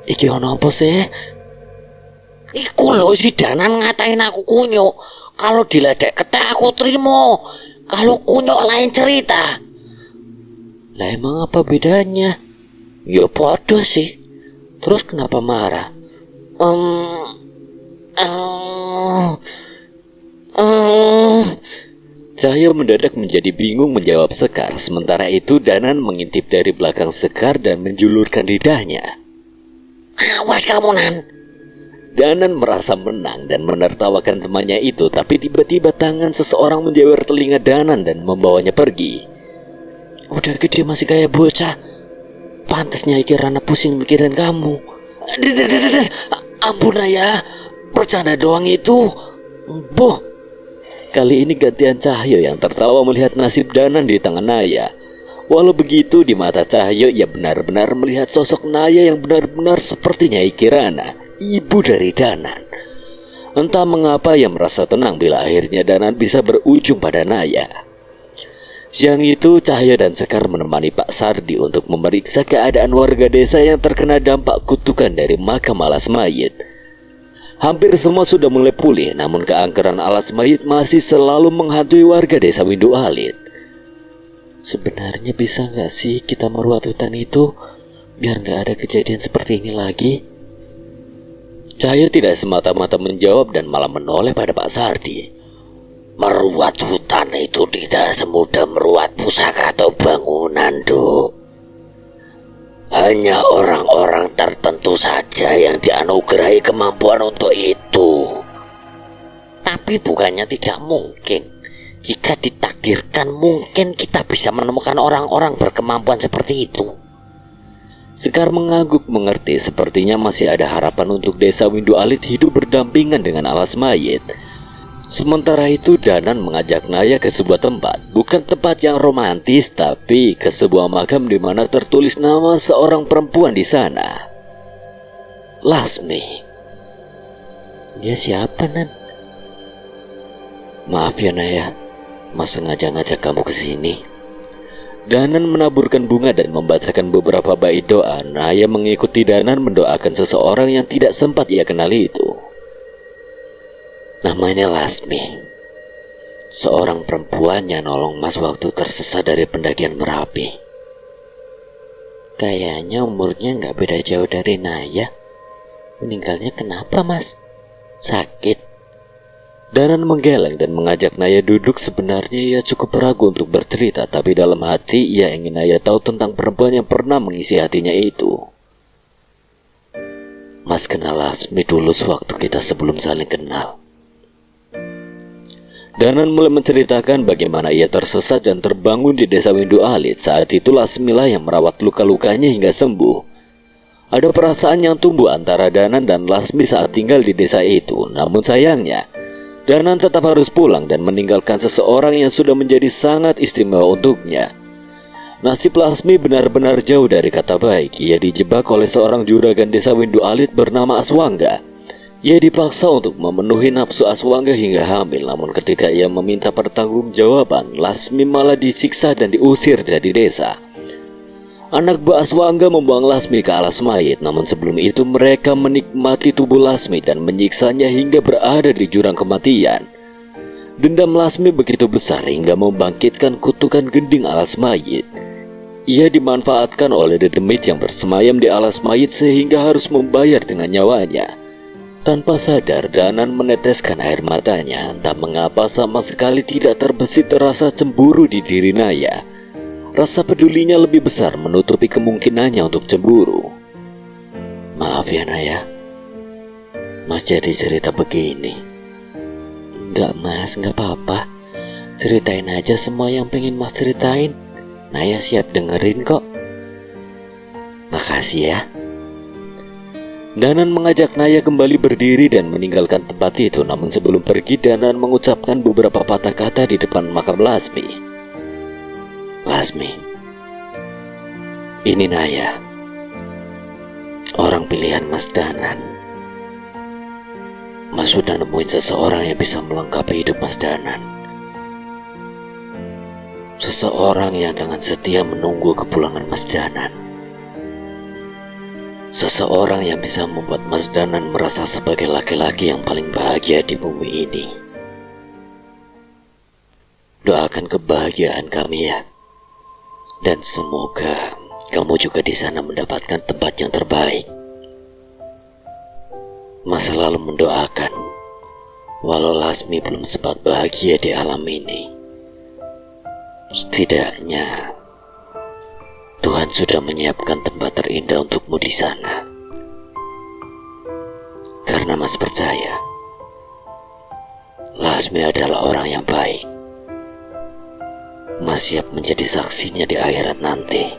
Iki ono apa sih? Iku lho si Danan ngatain aku kunyuk. Kalau diledek ketek aku terima. Kalau kunyuk lain cerita. Lah emang apa bedanya? Ya bodoh sih. Terus kenapa marah? Cahyo mendadak menjadi bingung menjawab Sekar. Sementara itu Danan mengintip dari belakang Sekar dan menjulurkan lidahnya. Awas kamu, Nan. Danan merasa menang dan menertawakan temannya itu. Tapi tiba-tiba tangan seseorang menjewer telinga Danan dan membawanya pergi. Udah gede masih kayak bocah. Pantasnya Iki Rana pusing mikirin kamu. Ampun ayah, bercanda doang itu. Boh. Kali ini gantian Cahyo yang tertawa melihat nasib Danan di tangan Naya. Walau begitu, di mata Cahyo ia benar-benar melihat sosok Naya yang benar-benar seperti Nyai Kirana, ibu dari Danan. Entah mengapa ia merasa tenang bila akhirnya Danan bisa berujung pada Naya. Siang itu Cahyo dan Sekar menemani Pak Sardi untuk memeriksa keadaan warga desa yang terkena dampak kutukan dari makam alas mayit. Hampir semua sudah mulai pulih, namun keangkeran alas mayit masih selalu menghantui warga desa Windu Alit. Sebenarnya bisa nggak sih kita meruat hutan itu biar nggak ada kejadian seperti ini lagi? Cahyo tidak semata-mata menjawab dan malah menoleh pada Pak Sardi. Meruat hutan itu tidak semudah meruat pusaka atau bangunan, Duk. Hanya orang-orang tertentu saja yang dianugerahi kemampuan untuk itu. Tapi bukannya tidak mungkin. Jika ditakdirkan, mungkin kita bisa menemukan orang-orang berkemampuan seperti itu. Sekar mengangguk mengerti, sepertinya masih ada harapan untuk desa Windu Alit hidup berdampingan dengan alas mayit. Sementara itu Danan mengajak Naya ke sebuah tempat, bukan tempat yang romantis, tapi ke sebuah makam di mana tertulis nama seorang perempuan di sana. Lasmi. Dia siapa, Nan? Maaf ya Naya, Mas sengaja ngajak kamu ke sini. Danan menaburkan bunga dan membacakan beberapa bait doa. Naya mengikuti Danan mendoakan seseorang yang tidak sempat ia kenali itu. Namanya Lasmi, seorang perempuan yang nolong Mas waktu tersesat dari pendakian Merapi. Kayaknya umurnya nggak beda jauh dari Naya. Meninggalnya kenapa, Mas? Sakit? Danan menggeleng dan mengajak Naya duduk. Sebenarnya ia cukup ragu untuk bercerita, tapi dalam hati ia ingin Naya tahu tentang perempuan yang pernah mengisi hatinya itu. Mas kenal Lasmi dulu sewaktu kita sebelum saling kenal. Danan mulai menceritakan bagaimana ia tersesat dan terbangun di desa Windu Alit. Saat itu Lasmilah yang merawat luka-lukanya hingga sembuh. Ada perasaan yang tumbuh antara Danan dan Lasmi saat tinggal di desa itu. Namun sayangnya, Danan tetap harus pulang dan meninggalkan seseorang yang sudah menjadi sangat istimewa untuknya. Nasib Lasmi benar-benar jauh dari kata baik. Ia dijebak oleh seorang juragan desa Windu Alit bernama Aswangga. Ia dipaksa untuk memenuhi nafsu Aswangga hingga hamil. Namun ketika ia meminta pertanggungjawaban, Lasmi malah disiksa dan diusir dari desa. Anak buah Aswangga membuang Lasmi ke alas mayit. Namun sebelum itu mereka menikmati tubuh Lasmi dan menyiksanya hingga berada di jurang kematian. Dendam Lasmi begitu besar hingga membangkitkan kutukan gending alas mayit. Ia dimanfaatkan oleh dedemit yang bersemayam di alas mayit sehingga harus membayar dengan nyawanya. Tanpa sadar, Danan meneteskan air matanya. Entah mengapa sama sekali tidak terbesit rasa cemburu di diri Naya. Rasa pedulinya lebih besar menutupi kemungkinannya untuk cemburu. Maaf ya Naya, Mas jadi cerita begini. Enggak Mas, enggak apa-apa. Ceritain aja semua yang pengen Mas ceritain. Naya siap dengerin kok. Makasih ya. Danan mengajak Naya kembali berdiri dan meninggalkan tempat itu. Namun sebelum pergi, Danan mengucapkan beberapa patah kata di depan makam Lasmi. Lasmi, ini Naya, orang pilihan Mas Danan. Mas sudah nemuin seseorang yang bisa melengkapi hidup Mas Danan. Seseorang yang dengan setia menunggu kepulangan Mas Danan. Seseorang yang bisa membuat Mas Danan merasa sebagai laki-laki yang paling bahagia di bumi ini. Doakan kebahagiaan kami ya. Dan semoga kamu juga di sana mendapatkan tempat yang terbaik. Mas selalu mendoakan, walau Lasmi belum sempat bahagia di alam ini, setidaknya Tuhan sudah menyiapkan tempat terindah untukmu di sana. Karena Mas percaya, Lasmi adalah orang yang baik. Mas siap menjadi saksinya di akhirat nanti.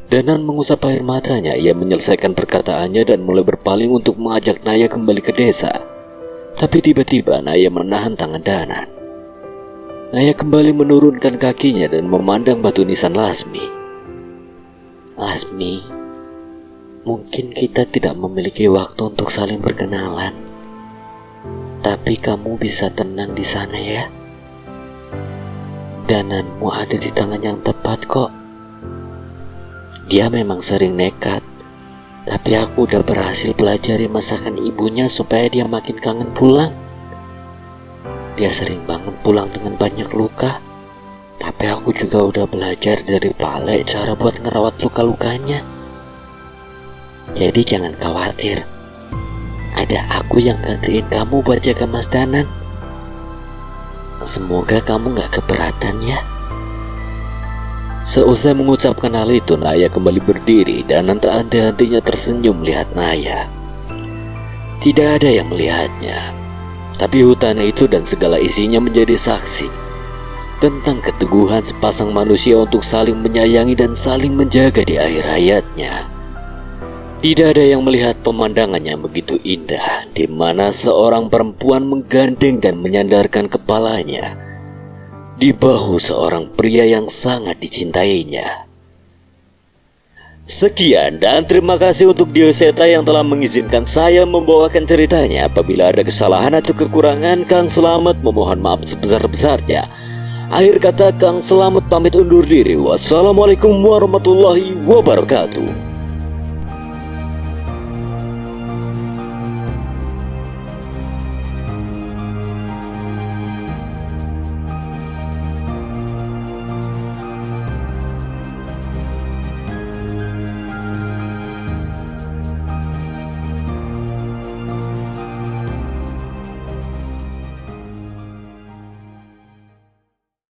Danan mengusap air matanya. Ia menyelesaikan perkataannya dan mulai berpaling untuk mengajak Naya kembali ke desa. Tapi tiba-tiba Naya menahan tangan Danan. Naya kembali menurunkan kakinya dan memandang batu nisan Lasmi. Lasmi, mungkin kita tidak memiliki waktu untuk saling berkenalan. Tapi kamu bisa tenang di sana ya. Dananmu ada di tangan yang tepat kok. Dia memang sering nekat, tapi aku udah berhasil pelajari masakan ibunya supaya dia makin kangen pulang. Dia sering banget pulang dengan banyak luka, tapi aku juga udah belajar dari Pale cara buat ngerawat luka-lukanya. Jadi jangan khawatir, ada aku yang gantiin kamu buat jaga Mas Danan. Semoga kamu gak keberatan ya. Seusai mengucapkan hal itu, Naya kembali berdiri dan tak henti-hentinya tersenyum melihat Naya. Tidak ada yang melihatnya, tapi hutan itu dan segala isinya menjadi saksi tentang keteguhan sepasang manusia untuk saling menyayangi dan saling menjaga di akhir hayatnya. Tidak ada yang melihat pemandangan yang begitu indah, di mana seorang perempuan menggandeng dan menyandarkan kepalanya di bahu seorang pria yang sangat dicintainya. Sekian dan terima kasih untuk Dioseta yang telah mengizinkan saya membawakan ceritanya. Apabila ada kesalahan atau kekurangan, Kang Selamat memohon maaf sebesar-besarnya. Akhir kata, Kang Selamat pamit undur diri. Wassalamualaikum warahmatullahi wabarakatuh.